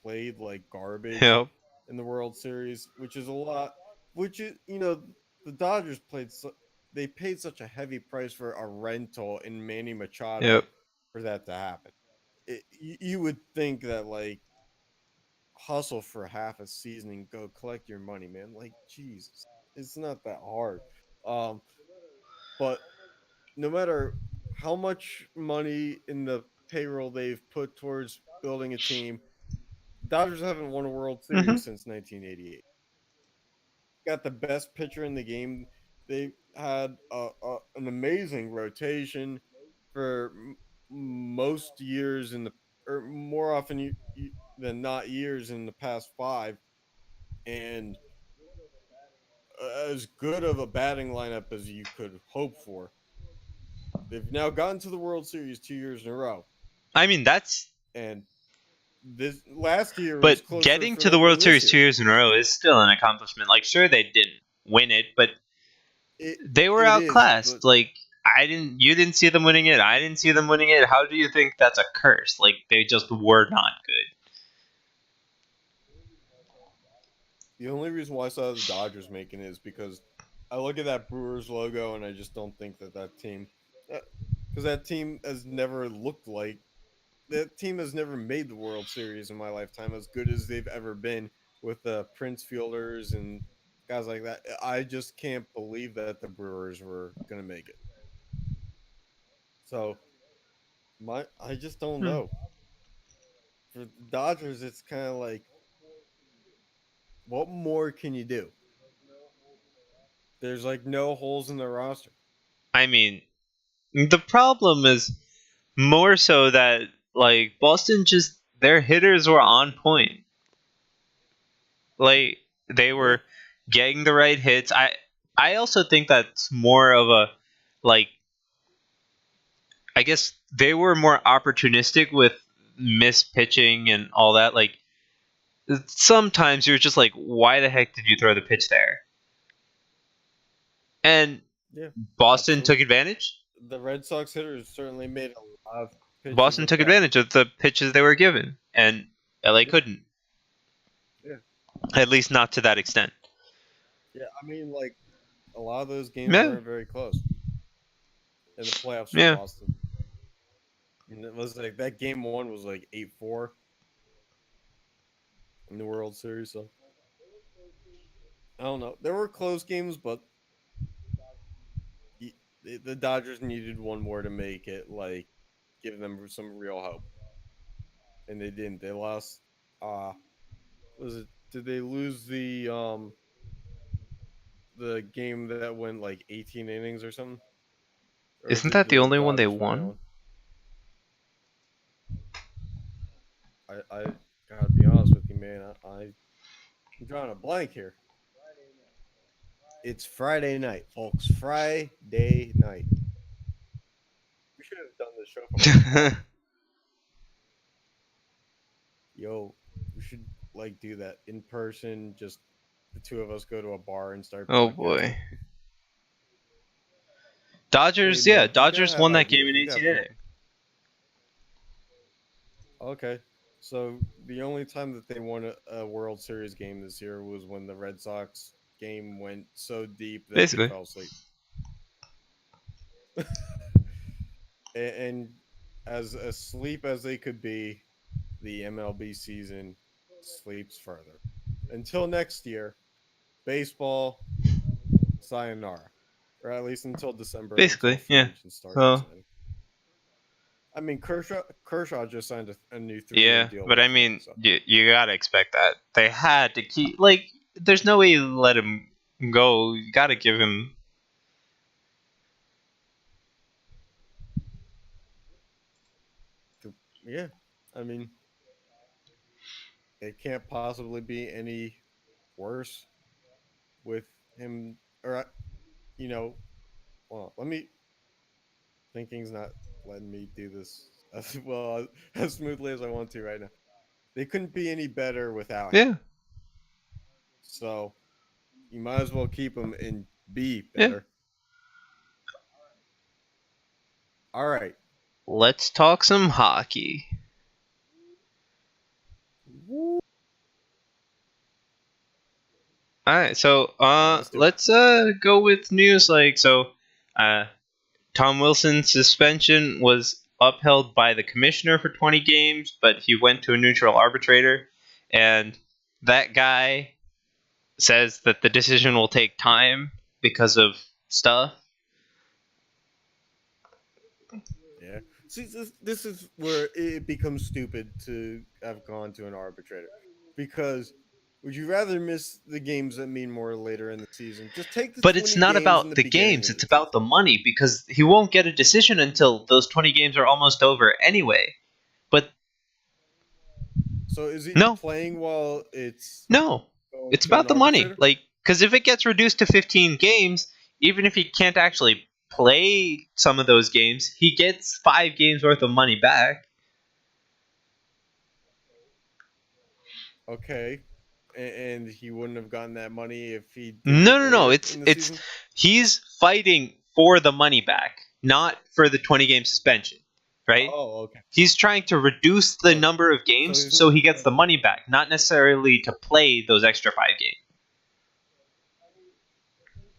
B: played like garbage
A: Yep.
B: in the World Series, which is a lot. Which is the Dodgers they paid such a heavy price for a rental in Manny
A: Yep.
B: Machado for that to happen. You would think that like hustle for half a season and go collect your money, man. Like Jesus, it's not that hard. Um, but no matter how much money in the payroll they've put towards building a team, Dodgers haven't won a World
A: Hmm.
B: Series since 1988. Got the best pitcher in the game. They had an amazing rotation for most years or more often than not years in the past 5, and as good of a batting lineup as you could hope for. They've now gotten to the World Series 2 years in a row,
A: I mean, that's.
B: and this last year was
A: But
B: closer
A: getting
B: for
A: to the
B: them than
A: World
B: this
A: Series
B: year.
A: 2 years in a row is still an accomplishment. Like, sure, they didn't win it, but
B: It
A: they were
B: it is,
A: outclassed.
B: but
A: Like, you didn't see them winning it. I didn't see them winning it. How do you think that's a curse? Like, they just were not good.
B: the only reason why I saw the Dodgers making it is because I look at that Brewers logo and I just don't think that team, because that team has never looked like that team has never made the World Series in my lifetime as good as they've ever been with the Prince Fielders and guys like that. I just can't believe that the Brewers were gonna make it. So I just don't
A: Hmm.
B: know. For the Dodgers, it's kind of like, what more can you do? There's like no holes in the roster.
A: I mean, the problem is more so that, like, Boston just, their hitters were on point. Like, they
B: Yeah,
A: were getting the right hits. I also think that's more of a, like, I guess they were more opportunistic with mispitching and all that. Like, sometimes you're just like, why the heck did you throw the pitch there? And
B: yeah,
A: Boston took
B: absolutely.
A: advantage.
B: The Red Sox hitters certainly made a lot of pitches
A: Boston
B: look
A: took
B: bad.
A: advantage of the pitches they were given, and LA
B: Yeah,
A: couldn't.
B: yeah,
A: At least not to that extent.
B: yeah. I mean, like a lot of those games
A: Yeah,
B: weren't very close in the playoffs for
A: yeah.
B: Boston. And it was like that game one was like 8-4 in the World Series. So I don't know. There were close games, but the Dodgers needed one more to make it, like give them some real hope, and they didn't. They lost. Was it? Did they lose the game that went like 18 innings or something? Or
A: Isn't
B: did
A: that the
B: the
A: only one they
B: Dodgers win that
A: won?
B: one? I gotta be honest with you, man. I'm drawing a blank here. It's Friday night, folks. Friday night. We should have done this show from like a bar. Yo, we should like do that in person. Just the two of us go to a bar and start
A: Oh
B: podcasting.
A: boy.
B: Hey
A: Dodgers, yeah,
B: man, we gotta
A: Dodgers
B: have
A: won that game
B: ideas.
A: in
B: We got
A: 18 innings.
B: okay. So the only time that they won a World Series game this year was when the Red Sox game went so deep that they
A: Basically.
B: fell asleep. And as asleep as they could be, the MLB season sleeps further. Until next year, baseball, sayonara. Or at least until December until
A: Basically,
B: free
A: yeah.
B: agents start
A: So,
B: signing. I mean, Kershaw just signed a new 3 year
A: yeah,
B: deal
A: but
B: with
A: I
B: the
A: mean,
B: Yankees. So
A: you gotta expect that. They had to keep, like, there's no way you let him go. You gotta give him.
B: yeah, I mean, it can't possibly be any worse with him. Or you know, well, let me. Thinking's not letting me do this as well as smoothly as I want to right now. They couldn't be any better without him.
A: Yeah,
B: So you might as well keep him and be
A: yeah.
B: better. All right.
A: Let's talk some hockey.
B: Woo.
A: All right, so
B: All right, let's do it.
A: let's go with news like uh Tom Wilson's suspension was upheld by the commissioner for 20 games, but he went to a neutral arbitrator, and that guy says that the decision will take time because of stuff.
B: Yeah. See, this is where it becomes stupid to have gone to an arbitrator, because would you rather miss the games that mean more later in the season? Just take the
A: But it's
B: 20
A: not
B: games in
A: about
B: the
A: the
B: beginning
A: games,
B: of
A: it's
B: the
A: about
B: season.
A: the money because he won't get a decision until those 20 games are almost over anyway. But
B: So is he
A: no,
B: playing while it's
A: no.
B: going
A: It's
B: to an
A: about the money.
B: arbitrator?
A: Like, Because if it gets reduced to 15 games, even if he can't actually play some of those games, he gets 5 games worth of money back.
B: Okay, and he wouldn't have gotten that money if he did
A: No.
B: later in the
A: It's
B: season?
A: he's fighting for the money back, not for the 20-game suspension, right?
B: Oh, okay.
A: He's trying to reduce the
B: So-
A: number of games
B: he's
A: so
B: not-
A: he gets the money back, not necessarily to play those extra 5 games.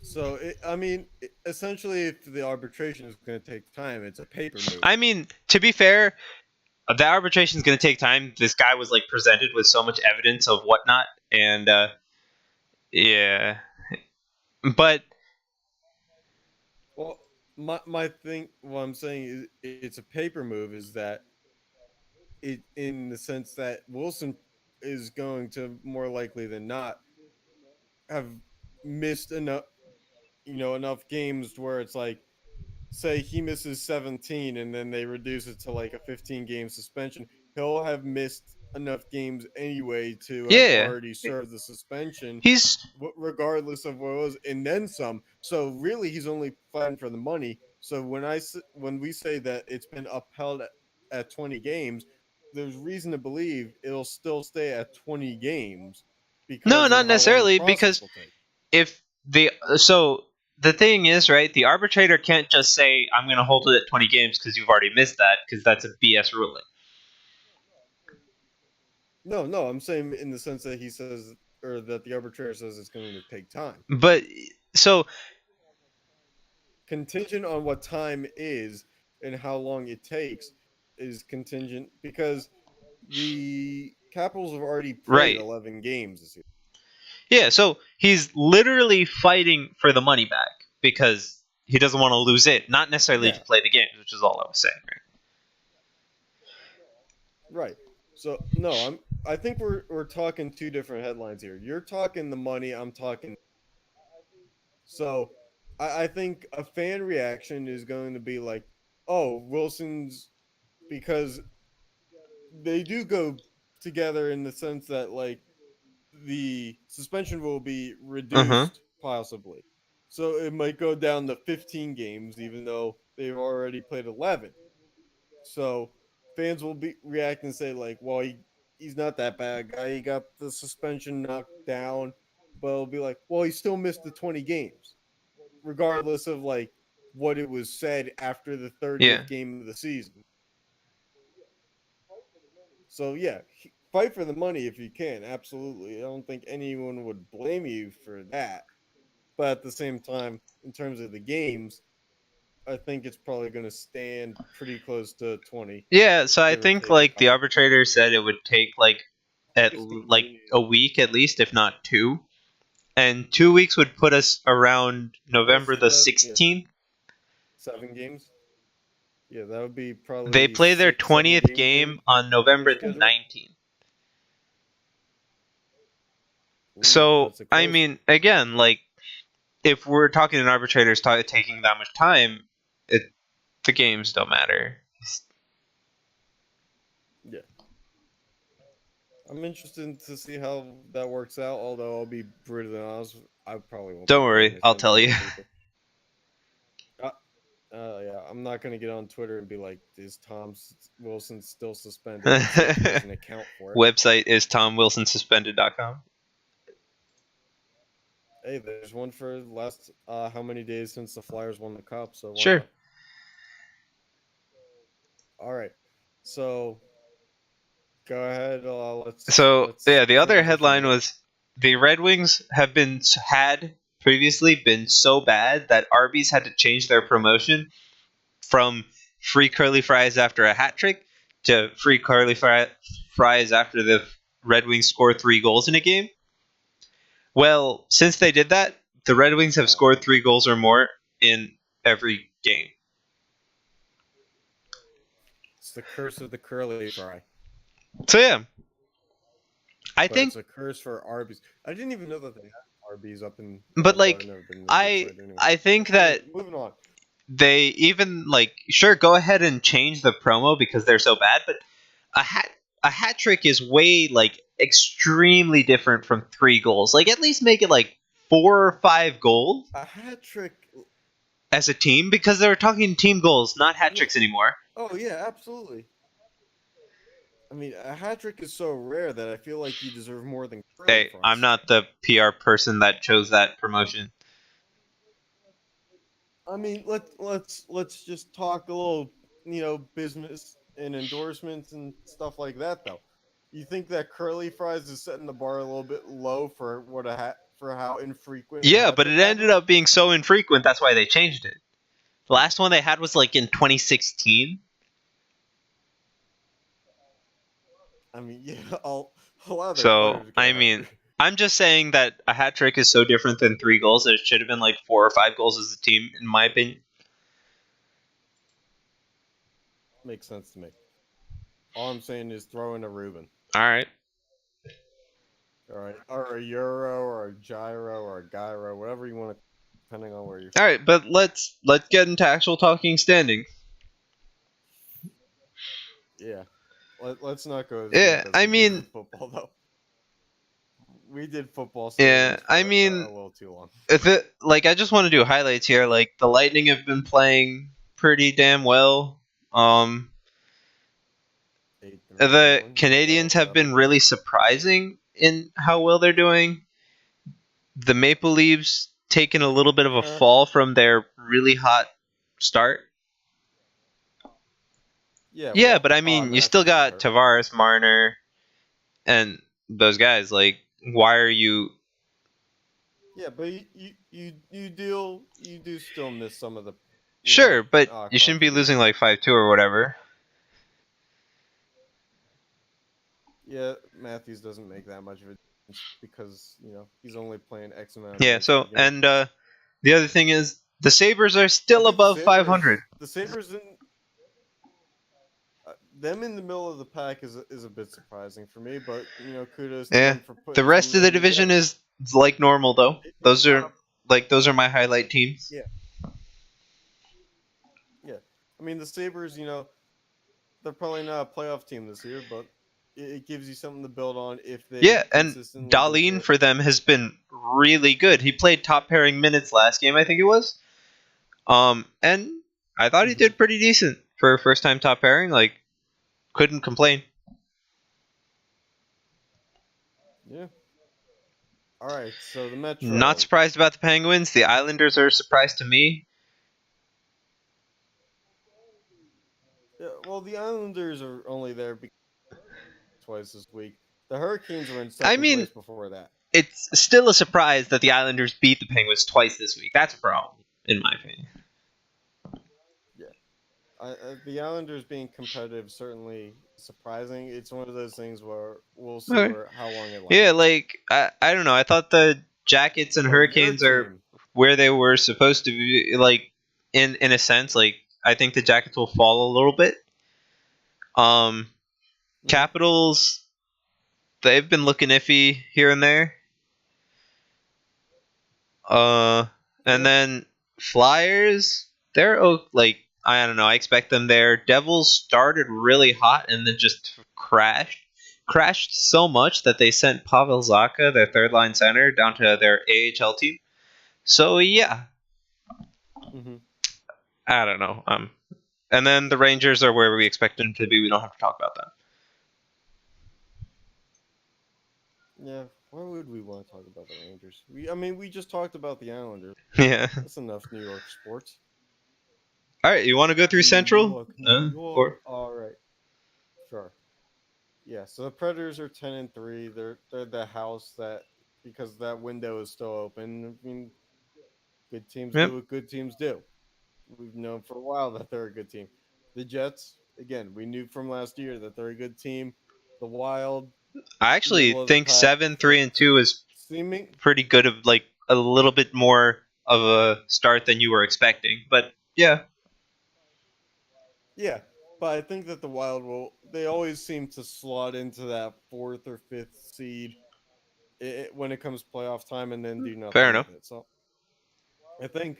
B: So, essentially, if the arbitration is going to take time, it's a paper move.
A: I mean, to be fair, the arbitration is going to take time. This guy was like presented with so much evidence of whatnot, and yeah, but
B: Well, my thing, what I'm saying is, it's a paper move. Is that it in the sense that Wilson is going to more likely than not have missed enough games where it's like, say he misses 17 and then they reduce it to like a 15 game suspension, he'll have missed enough games anyway to have
A: Yeah.
B: already served the suspension,
A: he's
B: regardless of what it was, and then some. So really, he's only fighting for the money. So when we say that it's been upheld at 20 games, there's reason to believe it'll still stay at 20 games. Because
A: No,
B: of
A: not
B: how long the
A: necessarily,
B: process
A: because
B: will take.
A: if the thing is, right, the arbitrator can't just say I'm going to hold it at 20 games because you've already missed that, because that's a BS ruling.
B: No, I'm saying in the sense that he says, or that the arbitrator says it's going to take time.
A: But so
B: Contingent on what time is and how long it takes is contingent because the Capitals have already played
A: Right.
B: 11 games this year.
A: yeah, so he's literally fighting for the money back because he doesn't want to lose it, not necessarily to
B: Yeah.
A: play the games, which is all I was saying. Right?
B: Right. So no, I think we're talking two different headlines here. You're talking the money, I'm talking. So I think a fan reaction is going to be like, oh, Wilson's, because they do go together in the sense that like the suspension will be reduced possibly. So it might go down to 15 games even though they've already played 11. So fans will be react and say like, well, he's not that bad guy. He got the suspension knocked down, but it'll be like, well, he still missed the 20 games, regardless of like what it was said after the 30th
A: Yeah.
B: game of the season. So yeah, fight for the money if you can. Absolutely, I don't think anyone would blame you for that. But at the same time, in terms of the games, I think it's probably going to stand pretty close to 20.
A: Yeah, so I
B: Give or
A: think
B: take
A: like the
B: five.
A: arbitrator said it would take like a week at least, if not 2. And 2 weeks would put us around November the 16th.
B: 7 games. Yeah, that would be probably.
A: They play their
B: 6, 7
A: 20th
B: games
A: game on November the
B: schedule.
A: 19th.
B: Ooh,
A: So,
B: that's a
A: I
B: close-
A: mean, again, like, if we're talking an arbitrator's taking that much time, the games don't matter.
B: yeah. I'm interested to see how that works out. Although I'll be brutally honest, I probably won't.
A: Don't
B: be
A: worry,
B: paying
A: I'll tell
B: attention
A: you.
B: to people. Yeah, I'm not gonna get on Twitter and be like, "Is Tom Wilson still suspended?" And see if he has an account for it.
A: Website is tomwilsonsuspended.com.
B: Hey, there's one for last how many days since the Flyers won the cup? So why
A: Sure.
B: not? All right, so go ahead.
A: So, yeah, the other
B: transition
A: headline
B: here.
A: was the Red Wings had previously been so bad that Arby's had to change their promotion from free curly fries after a hat trick to free curly fries after the Red Wings score 3 goals in a game. Well, since they did that, the Red Wings have scored 3 goals or more in every game.
B: It's the curse of the curly fry.
A: So yeah, I
B: But
A: think,
B: it's a curse for Arby's. I didn't even know that they had Arby's up in.
A: but
B: I've
A: like,
B: never been to
A: I
B: Detroit anyway.
A: I think that
B: Anyway, moving on.
A: they even like, sure, go ahead and change the promo because they're so bad, but a hat trick is way like extremely different from 3 goals. Like, at least make it like 4 or 5 goals
B: A hat trick.
A: as a team because they were talking team goals, not hat tricks anymore.
B: Oh yeah, absolutely. I mean, a hat trick is so rare that I feel like you deserve more than curly
A: Hey, I'm
B: fries.
A: not the PR person that chose that promotion.
B: I mean, let's just talk a little, business and endorsements and stuff like that, though. You think that curly fries is setting the bar a little bit low for for how infrequent a
A: Yeah,
B: hat
A: but
B: trick
A: it ended
B: happens?
A: up being so infrequent, that's why they changed it. The last one they had was like in 2016.
B: I mean, yeah, a lot of their
A: So,
B: players get
A: I
B: hurt.
A: mean, I'm just saying that a hat trick is so different than 3 goals that it should have been like 4 or 5 goals as a team, in my opinion.
B: Makes sense to me. All I'm saying is throw in a Reuben.
A: All right.
B: All right, or a euro, or a gyro, or a gyro, whatever you want to, depending on where you're.
A: All right, but let's get into actual talking standing.
B: Yeah, let's not go as
A: Yeah,
B: deep as
A: I
B: we did
A: mean,
B: with football, though. We did football
A: yeah,
B: standings
A: I
B: for a
A: mean,
B: little too long.
A: if it like I just want to do highlights here. Like the Lightning have been playing pretty damn well. Um,
B: 8-3,
A: the
B: 1,
A: Canadians
B: 12,
A: have been
B: 7.
A: really surprising in how well they're doing. The Maple Leafs taken a little bit of a
B: Uh,
A: fall from their really hot start.
B: yeah,
A: Yeah,
B: well,
A: but I mean, you still
B: Matthews is
A: got
B: hurt.
A: Tavares, Marner, and those guys. Like, why are you?
B: Yeah, but you do still miss some of the,
A: Sure, but you shouldn't be losing
B: contributions.
A: like 5-2 or whatever.
B: Yeah, Matthews doesn't make that much of a difference because he's only playing X amount of
A: Yeah.
B: minutes per
A: So,
B: game.
A: and the other thing is, the Sabres are
B: I
A: still
B: think the
A: above
B: Sabers
A: 500.
B: the Sabers didn't them in the middle of the pack is a bit surprising for me, but kudos to
A: Yeah.
B: them for
A: The
B: putting
A: rest of the
B: something
A: division
B: together.
A: is like normal though.
B: It's not a
A: Those are my highlight teams.
B: yeah yeah. I mean the Sabers, they're probably not a playoff team this year, but it gives you something to build on if they
A: Yeah, and
B: consistently
A: Darlene
B: deserve.
A: for them has been really good. He played top pairing minutes last game, I think it was. And I thought he
B: Mm-hmm.
A: did pretty decent for a first time top pairing. Like, couldn't complain.
B: Yeah. All right. So the
A: Not
B: Metro.
A: surprised about the Penguins. The Islanders are a surprise to me.
B: Yeah, well, the Islanders are only there because twice this week. The Hurricanes were in
A: I
B: second
A: mean,
B: place before that.
A: it's still a surprise that the Islanders beat the Penguins twice this week. That's a problem, in my opinion.
B: Yeah. The Islanders being competitive certainly surprising. It's one of those things where we'll see
A: Okay.
B: where how long it
A: Yeah,
B: lasts.
A: like I don't know. I thought the Jackets and
B: So your
A: Hurricanes are
B: team,
A: where they were supposed to be. Like in a sense, like I think the Jackets will fall a little bit. Um,
B: mhm.
A: Capitals, they've been looking iffy here and there. Uh, and
B: Yeah,
A: then Flyers, like I don't know. I expect them there. Devils started really hot and then just crashed so much that they sent Pavel Zacha, their third line center, down to their AHL team. So yeah,
B: hmm
A: I don't know. And then the Rangers are where we expect them to be. We don't have to talk about them.
B: yeah. Why would we want to talk about the Rangers? I mean, we just talked about the Islanders.
A: Yeah.
B: That's enough New York sports.
A: All right. You want to go through
B: New
A: Central?
B: York, New York.
A: Or
B: All right, sure. Yeah, so the Predators are 10-3. They're the house that because that window is still open. I mean, good teams
A: yep.
B: do what good teams do. We've known for a while that they're a good team. The Jets, again, we knew from last year that they're a good team. The Wild,
A: I actually
B: middle of the
A: think
B: pack,
A: 7-3-2 is
B: seeming.
A: pretty good. Of like a little bit more of a start than you were expecting. But yeah.
B: Yeah, but I think that the Wild will. They always seem to slot into that fourth or fifth seed when it comes playoff time, and then do
A: Fair
B: nothing
A: enough.
B: with it. So I think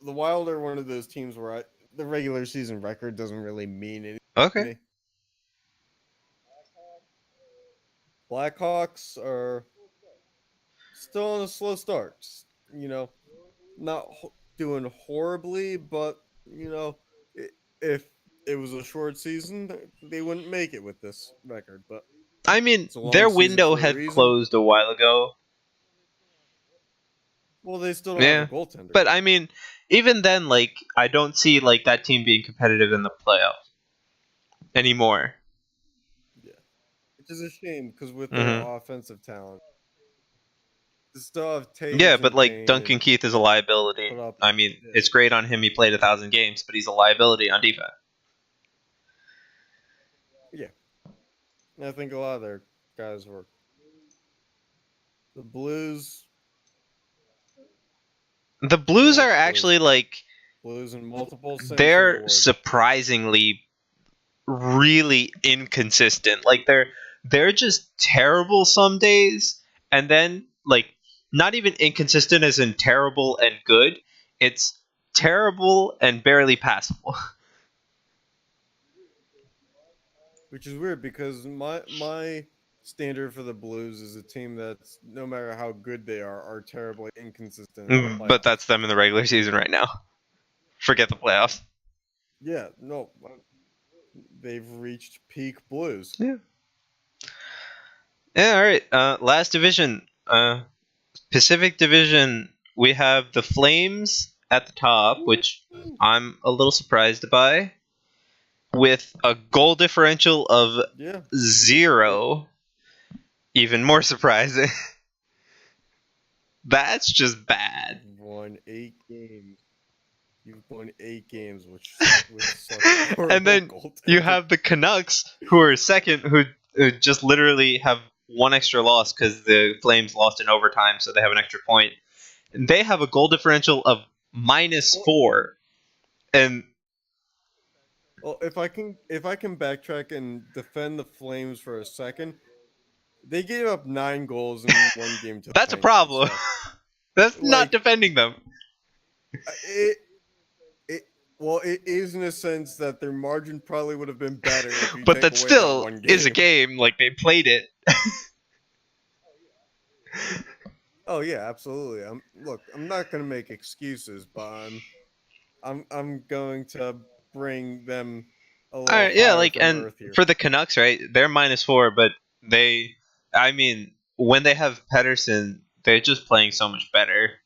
B: the Wild are one of those teams where the regular season record doesn't really mean anything to
A: Okay.
B: me. Blackhawks are still on a slow start. You know, not doing horribly, but if it was a short season, they wouldn't make it with this record. But
A: I mean,
B: it's a long
A: their
B: season
A: window
B: for a
A: had
B: reason.
A: closed a while ago.
B: Well, they still don't have a
A: Yeah.
B: goaltender,
A: But I mean, even then, like, I don't see like that team being competitive in the playoffs anymore.
B: yeah, which is a shame because with their
A: Hmm.
B: offensive talent, they still have
A: Yeah,
B: Taves
A: but
B: and
A: like
B: Kane
A: Duncan
B: and
A: Keith is a liability.
B: put up.
A: I mean,
B: Yeah,
A: it's great on him. He played 1,000 games, but he's a liability on defense.
B: yeah. And I think a lot of their guys were the Blues.
A: The Blues
B: Yeah,
A: are
B: Blues.
A: actually like
B: Blues in multiple senses of the
A: they're
B: word.
A: surprisingly really inconsistent. Like they're just terrible some days, and then like not even inconsistent as in terrible and good. It's terrible and barely passable.
B: Which is weird because my standard for the Blues is a team that's no matter how good they are terribly inconsistent in the
A: But
B: playoffs.
A: that's them in the regular season right now. Forget the playoffs.
B: Yeah, no, they've reached peak Blues.
A: Yeah. Yeah. All right. Last division. Pacific Division. We have the Flames at the top, which I'm a little surprised by, with a goal differential of
B: Yeah, it
A: 0. Even more surprising. That's just bad.
B: won 8 games. You've won 8 games, which with such
A: And
B: horrible
A: then you
B: goaltending.
A: have the Canucks, who are second, who just literally have one extra loss because the Flames lost in overtime, so they have an extra point. And they have a goal differential of -4. And
B: Well, if I can backtrack and defend the Flames for a second, they gave up 9 goals in one game to the
A: that's a
B: Penguins.
A: problem.
B: So,
A: That's not
B: like,
A: defending them.
B: it, it, well, it is in a sense that their margin probably would have been better if you
A: But
B: take
A: that
B: away that
A: still
B: one
A: is a
B: game.
A: game. Like, they played it.
B: Oh yeah, absolutely. I'm not gonna make excuses, but I'm going to bring them a
A: All
B: little
A: right, yeah,
B: higher
A: like,
B: from
A: and
B: earth here.
A: for the Canucks, right? They're -4, but I mean, when they have Pedersen, they're just playing so much better.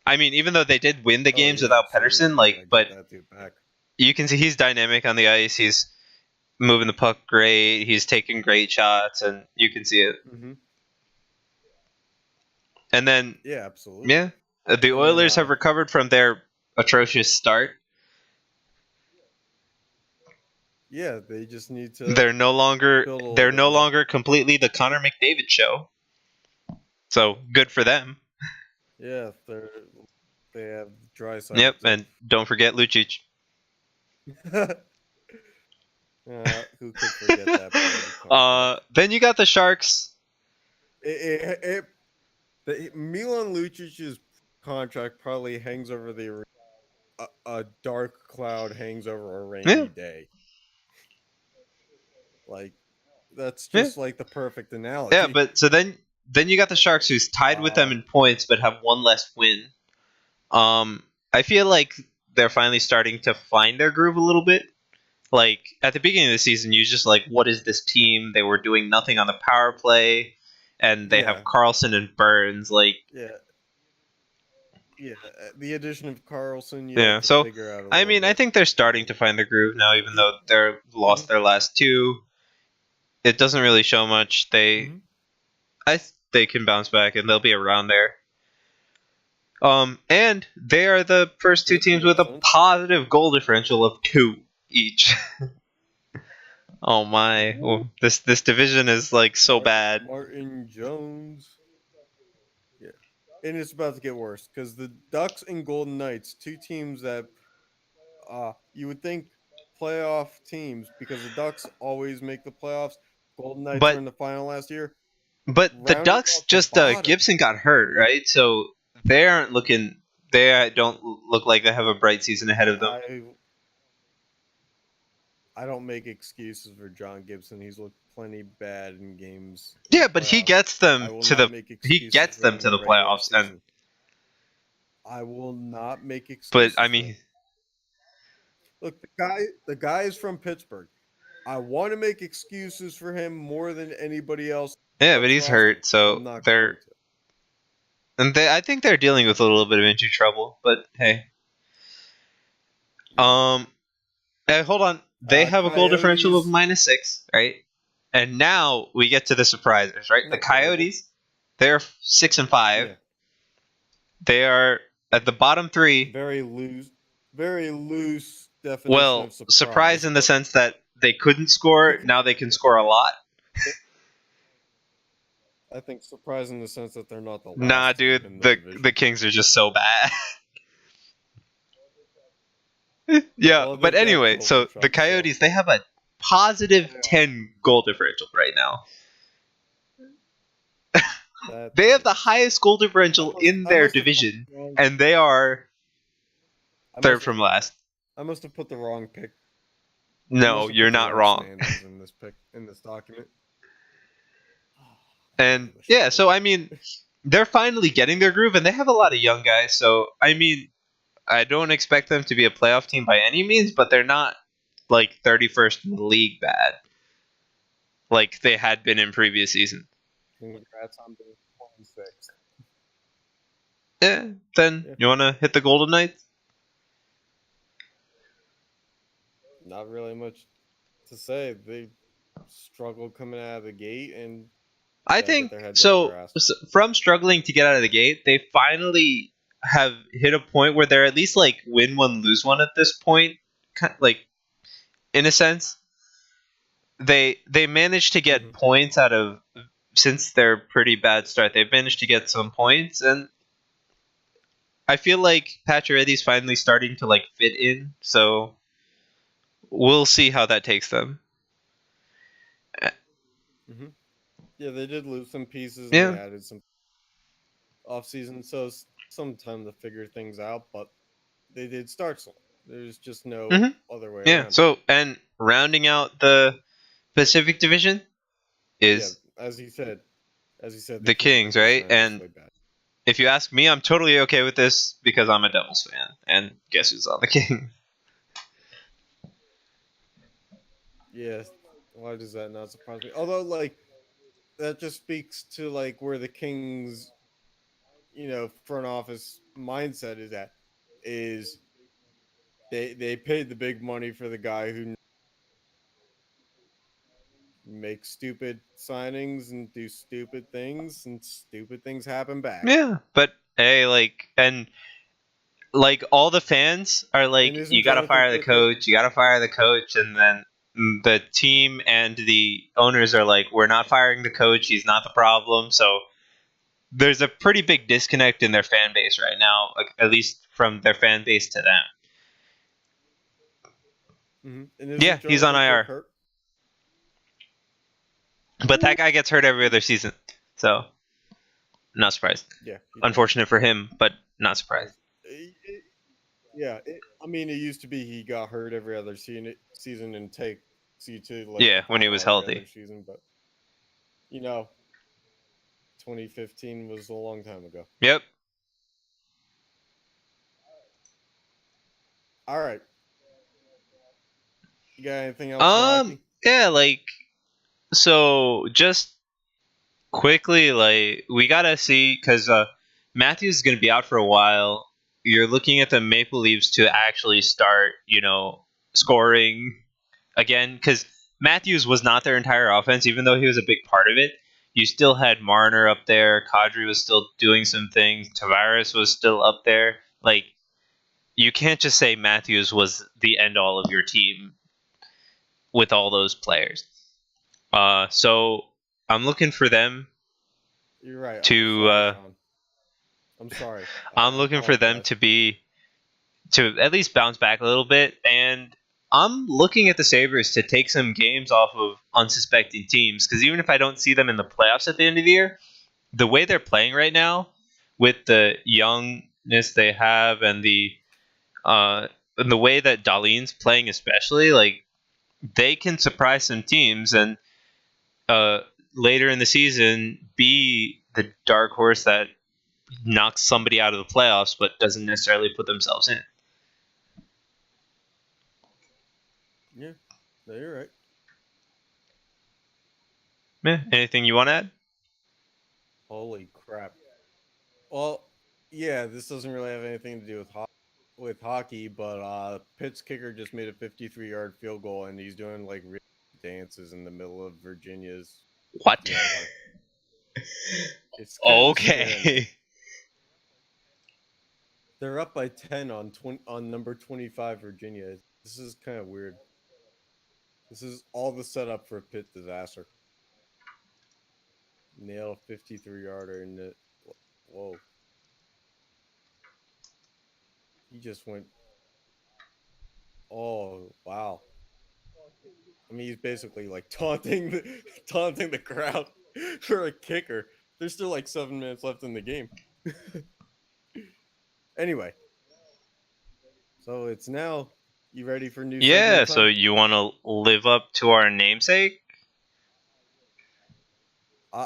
A: I mean, even though they did win the
B: Oh
A: games
B: yeah,
A: without
B: absolutely.
A: Pedersen,
B: I
A: like,
B: gotta
A: but
B: give that dude back.
A: you can see he's dynamic on the ice. He's moving the puck great. He's taking great shots, and you can see it.
B: Hmm.
A: And then,
B: Yeah, absolutely.
A: yeah, the
B: And then
A: Oilers have recovered from their atrocious start.
B: yeah, they just need to
A: They're no longer
B: build a little
A: they're
B: bit
A: no
B: more.
A: longer completely the Connor McDavid show. So good for them.
B: Yeah, they have dry side.
A: Yep, and don't forget Lucic.
B: Who could forget that bloody contract?
A: Then you got the Sharks.
B: Milan Lucic's contract probably hangs over a dark cloud hangs over a rainy
A: Yeah,
B: day. Like that's
A: yeah,
B: just like the perfect
A: yeah.
B: analogy.
A: But so then you got the Sharks, who's tied with them in points but have one less win. I feel like they're finally starting to find their groove a little bit. Like at the beginning of the season, you just like, what is this team? They were doing nothing on the power play, and they
B: Yeah,
A: have Carlson and Burns. Like,
B: yeah, yeah. The addition of Carlson, you
A: yeah.
B: have to
A: So
B: figure out a
A: I
B: little
A: mean, I
B: bit.
A: think they're starting to find their groove now, even though they're lost their last two. It doesn't really show much.
B: Mhm.
A: They can bounce back and they'll be around there. And they are the first two
B: Yep,
A: teams with
B: makes
A: a
B: sense.
A: positive goal differential of 2 each. Oh my! Oh, this division is like so bad.
B: Martin Jones. Yeah, and it's about to get worse because the Ducks and Golden Knights, two teams that you would think playoff teams because the Ducks always make the playoffs. Golden Knights were
A: But
B: in the final last year.
A: the
B: Rounding
A: Ducks
B: off the
A: just
B: bottom.
A: Gibson got hurt, right? So they aren't looking. They don't look like they have a bright season ahead of them.
B: I don't make excuses for John Gibson. He's looked plenty bad in games in the
A: Yeah, but he
B: playoffs.
A: gets
B: I
A: them
B: will
A: to
B: not
A: the
B: make
A: he
B: excuses
A: gets
B: for
A: them
B: him
A: to
B: in
A: the
B: the regular
A: playoffs, and
B: season. I will not make
A: but I
B: excuses for him.
A: mean,
B: Look, the guy is from Pittsburgh. I want to make excuses for him more than anybody else
A: yeah,
B: on
A: but
B: this
A: he's
B: roster.
A: hurt, so
B: I'm not
A: they're
B: going to.
A: I think they're dealing with a little bit of injury trouble. But hey,
B: Yeah.
A: um, hey, hold on, they have a goal differential of
B: Coyotes,
A: -6, right? And now we get to the surprises, right? The
B: not terrible.
A: Coyotes, they're 6-5.
B: Yeah.
A: They are at the bottom three.
B: Very loose definition
A: Well,
B: of
A: surprise
B: surprise,
A: in the
B: but
A: sense that they couldn't score. Now they can score a lot.
B: I think surprise in the sense that they're not the
A: Nah,
B: last team
A: dude,
B: in the
A: the
B: division.
A: Kings are just so bad. Yeah,
B: Well,
A: but
B: they've got
A: anyway, so the
B: Kovalchuk, so
A: Coyotes, they have a positive 10 goal differential right now.
B: that
A: They have the
B: is.
A: highest goal differential in
B: I
A: their
B: must have put
A: division,
B: the wrong.
A: and they are
B: I
A: third
B: must
A: from last.
B: I must have put the wrong pick. I
A: No,
B: must have
A: you're
B: put the
A: not
B: wrong
A: wrong.
B: standings in this pick in this document.
A: And yeah, so I mean, they're finally getting their groove, and they have a lot of young guys. So I mean, I don't expect them to be a playoff team by any means, but they're not like 31st in the league bad, like they had been in previous seasons.
B: Congrats on being 26.
A: Yeah, then
B: Yeah,
A: you want to hit the Golden Knights?
B: not really much to say. They struggled coming out of the gate and
A: I
B: gotta get
A: think
B: their heads on the
A: so.
B: grass.
A: From struggling to get out of the gate, they finally have hit a point where they're at least like win one, lose one at this point. Like in a sense, they managed to get
B: Mhm.
A: points out of since their pretty bad start. They've managed to get some points, and I feel like Pacioretty's finally starting to like fit in. So we'll see how that takes them.
B: Mhm. Yeah, they did lose some pieces and they
A: Yeah.
B: added some off season, so some time to figure things out. But they did start slow. There's just no
A: hmm
B: other way
A: Yeah.
B: around it.
A: So and rounding out the Pacific Division
B: Yeah,
A: is
B: as you said, the
A: the
B: Kings
A: Kings,
B: are
A: right? And
B: disastrously bad.
A: if you ask me, I'm totally okay with this because I'm a Devils fan. And guess who's on the Kings?
B: Yes, why does that not surprise me? Although, like, that just speaks to like where the Kings, front office mindset is at. Is they paid the big money for the guy who makes stupid signings and do stupid things, and stupid things happen back.
A: Yeah, but hey, like all the fans are
B: And
A: like,
B: isn't
A: you gotta
B: Jonathan
A: fire the
B: Quick?
A: coach, you gotta fire the coach, and then the team and the owners are like, we're not firing the coach, he's not the problem. So there's a pretty big disconnect in their fan base right now, like, at least from their fan base to them.
B: And
A: Yeah,
B: isn't
A: he's on
B: Jonathan Quick
A: IR,
B: hurt?
A: but that guy gets hurt every other season, so not surprised.
B: Yeah, he does.
A: Unfortunate for him, but not surprised.
B: Yeah, I mean, it used to be he got hurt every other season and takes you to like the
A: Yeah, when he
B: final
A: was
B: every other
A: healthy.
B: season, but you know, 2015 was a long time ago.
A: Yep.
B: All right, you got anything else for hockey?
A: Yeah, like, so just quickly, like, we gotta see because Matthews is gonna be out for a while. You're looking at the Maple Leafs to actually start, scoring again because Matthews was not their entire offense, even though he was a big part of it. You still had Marner up there. Kadri was still doing some things. Tavares was still up there. Like, you can't just say Matthews was the end all of your team with all those players. So I'm looking for them
B: You're right. I'm
A: to.
B: sorry, John. I'm sorry.
A: I'm
B: I
A: looking for them
B: apologize.
A: to at least bounce back a little bit, and I'm looking at the Sabres to take some games off of unsuspecting teams because even if I don't see them in the playoffs at the end of the year, the way they're playing right now, with the youngness they have and the way that Darlene's playing, especially, like, they can surprise some teams and later in the season be the dark horse that knocks somebody out of the playoffs, but doesn't necessarily put themselves in.
B: Yeah, no, you're right.
A: Anything you want to add?
B: Holy crap. Well, yeah, this doesn't really have anything to do with hockey, but Pitt's kicker just made a 53-yard field goal, and he's doing like real dances in the middle of Virginia's
A: What?
B: yard. It's kind of scaring me.
A: Okay.
B: They're up by 10 on number 25 Virginia. This is kind of weird. This is all the setup for a Pitt disaster. Nail a 53-yarder in the whoa. He just went. Oh wow! I mean, he's basically like taunting the crowd for a kicker. There's still like 7 minutes left in the game. Anyway, so it's now. You ready for new?
A: Yeah.
B: Segment time?
A: So you want to live up to our namesake?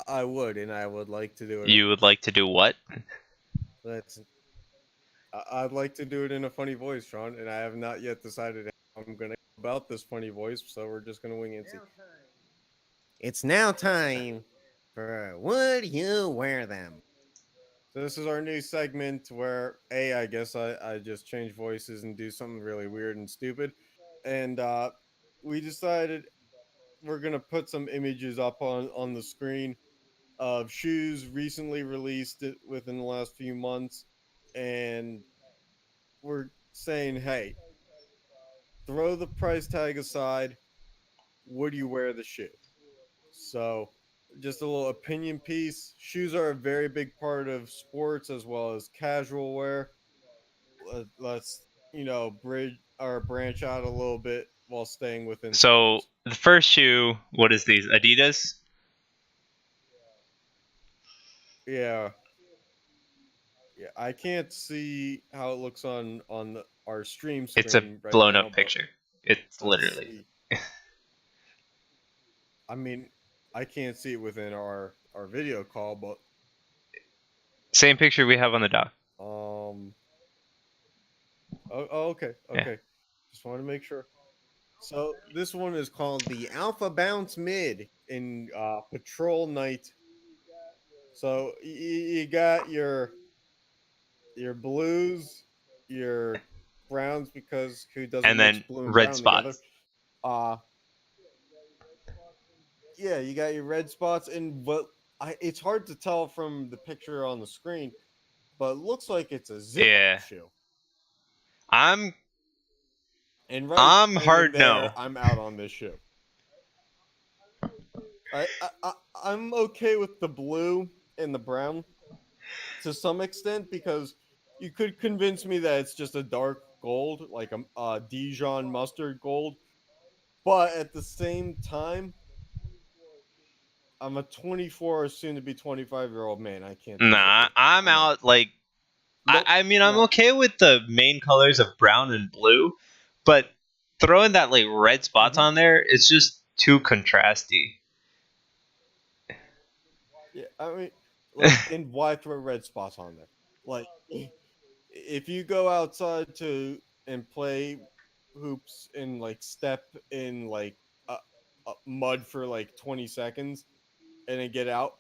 B: I would, and I would like to do it.
A: You would like to do what?
B: I'd like to do it in a funny voice, Sean, and I have not yet decided how I'm going to go about this funny voice, so we're just going to wing it and see. It's now time for Would You Wear Them? So this is our new segment where, I guess I just change voices and do something really weird and stupid. And we decided we're going to put some images up on the screen of shoes recently released within the last few months. And we're saying, hey, throw the price tag aside. Would you wear the shoe? So, just a little opinion piece. Shoes are a very big part of sports as well as casual wear. Let's branch out a little bit while staying within.
A: So
B: sports.
A: the first shoe, what is these? Adidas?
B: Yeah. I can't see how it looks on our stream screen.
A: It's a
B: right
A: blown
B: now,
A: up picture. It's literally.
B: I mean, I can't see it within our video call, but
A: Same picture we have on the dock.
B: Okay.
A: Yeah.
B: Just want to make sure. So this one is called the Alpha Bounce Mid in Patrol Night. So you got your blues, your browns, because who doesn't
A: And
B: mix
A: then
B: blue and
A: red
B: brown
A: spots.
B: together? Yeah, you got your red spots, and it's hard to tell from the picture on the screen, but it looks like it's a zip shoe.
A: I'm
B: hard
A: there, no.
B: I'm out on this shoe. I'm okay with the blue and the brown to some extent, because you could convince me that it's just a dark gold, like a Dijon mustard gold. But at the same time, I'm a 24, soon to be 25-year-old man. I can't.
A: Nah, I'm out. Like, nope, I'm okay with the main colors of brown and blue, but throwing that like red spots on there, it's just too contrasty.
B: Yeah, I mean, like, and why throw red spots on there? Like, if you go outside and play hoops and like step in like mud for like 20 seconds and then get out,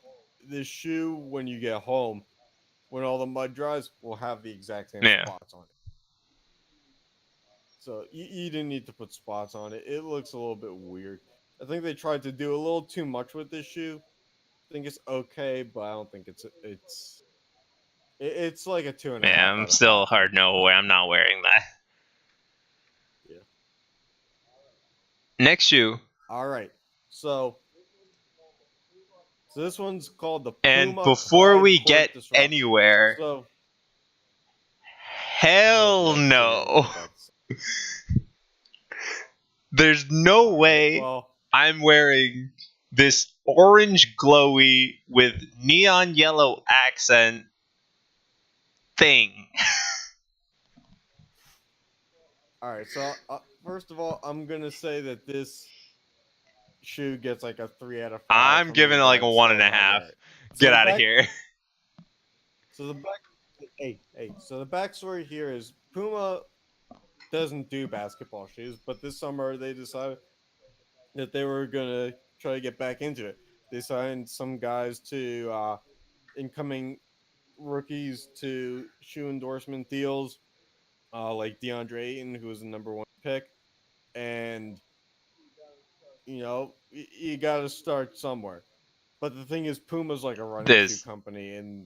B: this shoe, when you get home, when all the mud dries, will have the exact same spots on it. So you didn't need to put spots on it. It looks a little bit weird. I think they tried to do a little too much with this shoe. I think it's okay, but I don't think it's like a 2.5.
A: Yeah, I'm still hard no way. I'm not wearing that.
B: Yeah.
A: Next shoe.
B: All right. So this one's called the Puma.
A: And before we get anywhere, hell no. There's no way I'm wearing this orange glowy with neon yellow accent thing.
B: All right, so First of all, I'm gonna say that this shoe gets like a 3 out of 5
A: I'm
B: from me,
A: giving it
B: but
A: like
B: I'd
A: a one
B: still
A: and a
B: not
A: half.
B: wear it. So
A: Get
B: the
A: out of
B: back,
A: here.
B: so the back, hey. So the backstory here is Puma doesn't do basketball shoes, but this summer they decided that they were gonna try to get back into it. They signed some guys to incoming rookies to shoe endorsement deals, like DeAndre Ayton, who was the number 1 pick, and you got to start somewhere. But the thing is, Puma's like a running shoe
A: This
B: company, and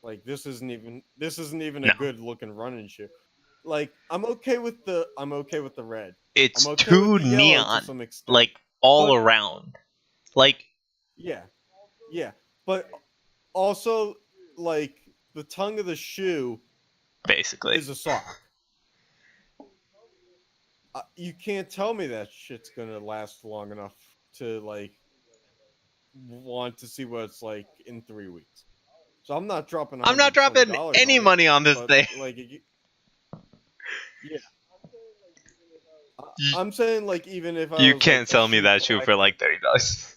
B: like this isn't even a
A: no.
B: good looking running shoe. Like I'm okay with the red. I'm
A: It's
B: okay with
A: too
B: the yellow to
A: neon,
B: some extent.
A: like all
B: But
A: around. Like
B: yeah, yeah. But also, like, the tongue of the shoe
A: basically.
B: is a sock. You can't tell me that shit's gonna last long enough to like want to see what it's like in 3 weeks. So I'm not dropping
A: I'm not
B: $120
A: dropping any
B: on it,
A: money on this
B: but
A: thing.
B: like, yeah,
A: You,
B: I'm saying like even if I
A: you
B: was like
A: can't
B: a
A: sell me
B: shoe
A: that shoe for
B: collector
A: like $30.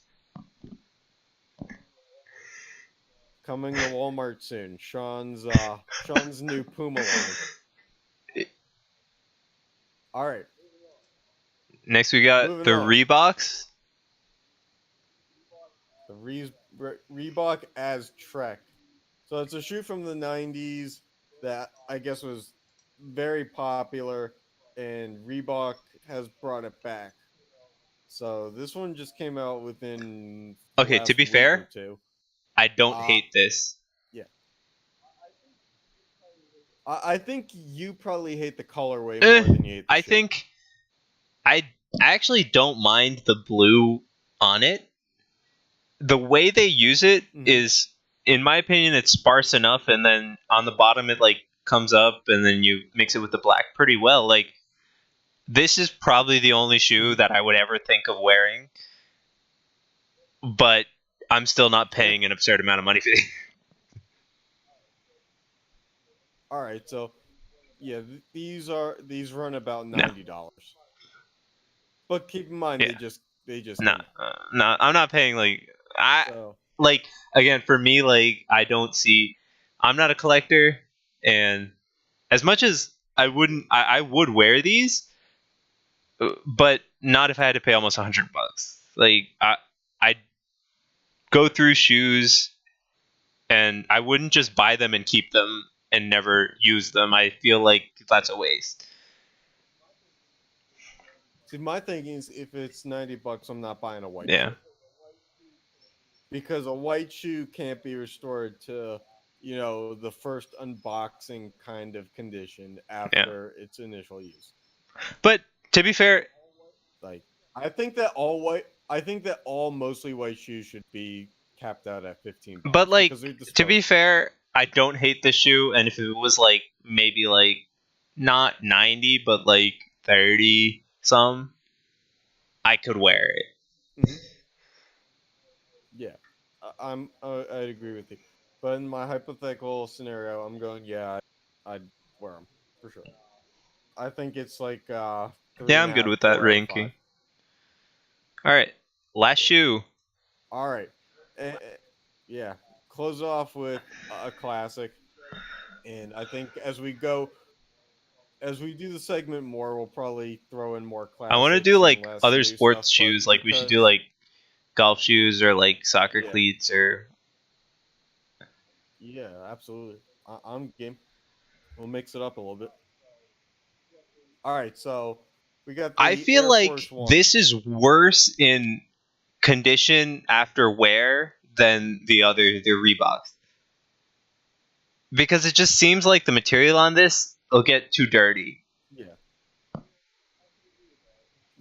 B: coming to Walmart soon, Sean's new Puma line. All right,
A: Next we got
B: moving
A: the
B: on.
A: Reeboks.
B: The Reebok as Trek. So it's a shoe from the 90s that I guess was very popular, and Reebok has brought it back. So this one just came out within the
A: Okay, to
B: last
A: be
B: week or
A: fair,
B: two.
A: I don't
B: Uh,
A: hate this.
B: yeah. I think you probably hate the colorway
A: Eh,
B: more than you hate the
A: I
B: shoe.
A: think I actually don't mind the blue on it. The way they use it
B: Mhm.
A: is, in my opinion, it's sparse enough, and then on the bottom it like comes up, and then you mix it with the black pretty well. Like this is probably the only shoe
B: Mhm.
A: that I would ever think of wearing, but I'm still not
B: Yeah.
A: paying an absurd amount of money for these.
B: All right. So yeah, these run about
A: No,
B: $90. But keep in mind
A: yeah,
B: they just
A: no,
B: came.
A: no. I'm not paying like I
B: So
A: like again for me like I don't see. I'm not a collector, and as much as I would wear these, but not if I had to pay almost $100. Like I go through shoes, and I wouldn't just buy them and keep them and never use them. I feel like that's a waste.
B: see, my thinking is if it's $90, I'm not buying a white
A: Yeah,
B: shoe because a white shoe can't be restored to the first unboxing kind of condition
A: yeah.
B: after its initial use.
A: But to be fair,
B: Like I think that all mostly white shoes should be capped out at
A: but
B: $15
A: like
B: because they're
A: to be
B: disposable.
A: fair, I don't hate the shoe, and if it was like maybe like not 90, but like 30 some, I could wear it.
B: Hmm. Yeah, I'd agree with you. But in my hypothetical scenario, I'm going, yeah, I'd wear them for sure. I think it's like three
A: Yeah,
B: and
A: I'm
B: a
A: good
B: half,
A: with that
B: 4 out of 5.
A: ranking. All right, last shoe.
B: All right. Yeah. Close off with a classic. And I think as we do the segment more, we'll probably throw in more
A: I want to do
B: classics and
A: like
B: less
A: other
B: new stuff.
A: sports
B: But
A: shoes. Like we should do
B: because,
A: like golf shoes or like soccer
B: yeah,
A: cleats or.
B: yeah, absolutely. I'm game. We'll mix it up a little bit. All right. So we got
A: I
B: the
A: feel
B: Air
A: like
B: Force One.
A: this is worse in condition after wear than the Reeboks, because it just seems like the material on this will get too dirty.
B: Yeah.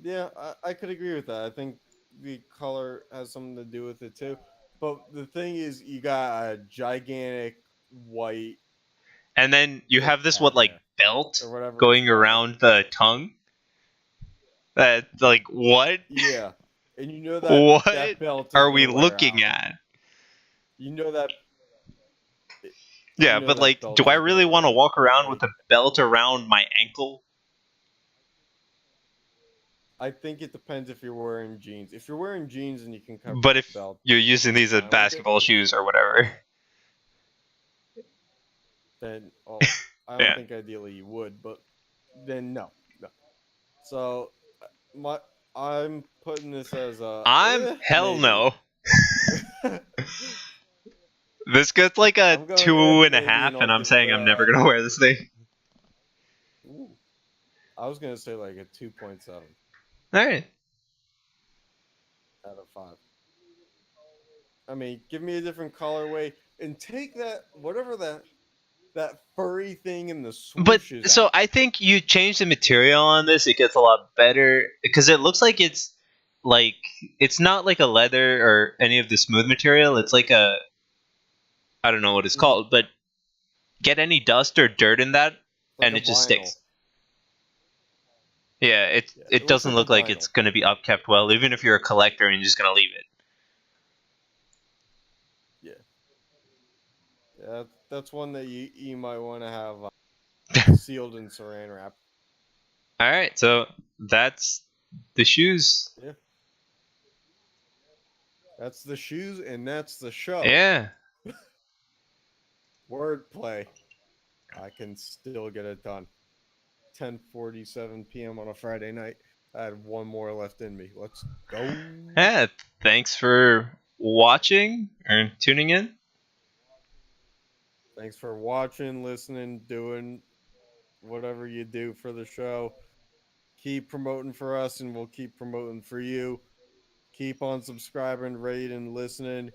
B: Yeah, I could agree with that. I think the color has something to do with it too. But the thing is, you got a gigantic white
A: And then you
B: hip
A: have this what
B: pad
A: like
B: there,
A: belt
B: or whatever it's
A: going
B: called.
A: around the tongue. That like what?
B: Yeah, and
A: What
B: that belt is
A: are
B: gonna
A: we
B: wear
A: looking
B: out.
A: at?
B: You know that
A: Yeah, but like, do
B: belt
A: I
B: is gonna
A: really want to
B: wear
A: walk
B: out.
A: around with
B: Like,
A: a belt around my ankle?
B: I think it depends if you're wearing jeans. If you're wearing jeans and you can cover
A: But
B: the
A: if
B: belt,
A: you're using these as
B: fine with it.
A: basketball shoes or whatever,
B: Then I don't
A: yeah,
B: think ideally you would, but then no, no. So my I'm putting this as a
A: hell
B: maybe.
A: no. This gets like a
B: I'm going
A: two and a
B: maybe,
A: half,
B: and
A: and
B: I'll
A: I'm
B: give it
A: saying I'm never gonna wear this thing.
B: ooh, I was gonna say like a 2.7
A: All right.
B: out of 5. I mean, give me a different colorway and take that whatever that furry thing in the
A: But
B: swoosh is
A: so
B: out.
A: I think you change the material on this, it gets a lot better because it looks like it's not like a leather or any of the smooth material. It's like a I don't know what it's
B: Mhm.
A: called, but get any dust or dirt in that
B: Like
A: and
B: a
A: it just
B: vinyl.
A: sticks. Yeah,
B: Yeah, it
A: it
B: looks
A: doesn't
B: like a
A: look like it's
B: vinyl.
A: going to be upkept well, even if you're a collector and you're just going to leave it.
B: Yeah, yeah, that's one that you might want to have sealed in saran wrap.
A: All right, so that's the shoes.
B: Yeah, that's the shoes and that's the show.
A: Yeah.
B: Wordplay. I can still get it done. 10:47 p.m. on a Friday night. I had one more left in me. Let's go.
A: Yeah, thanks for watching or tuning in.
B: Thanks for watching, listening, doing whatever you do for the show. Keep promoting for us, and we'll keep promoting for you. Keep on subscribing, rating, listening,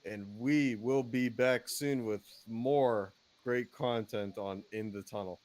B: and we will be back soon with more great content on In the Tunnel.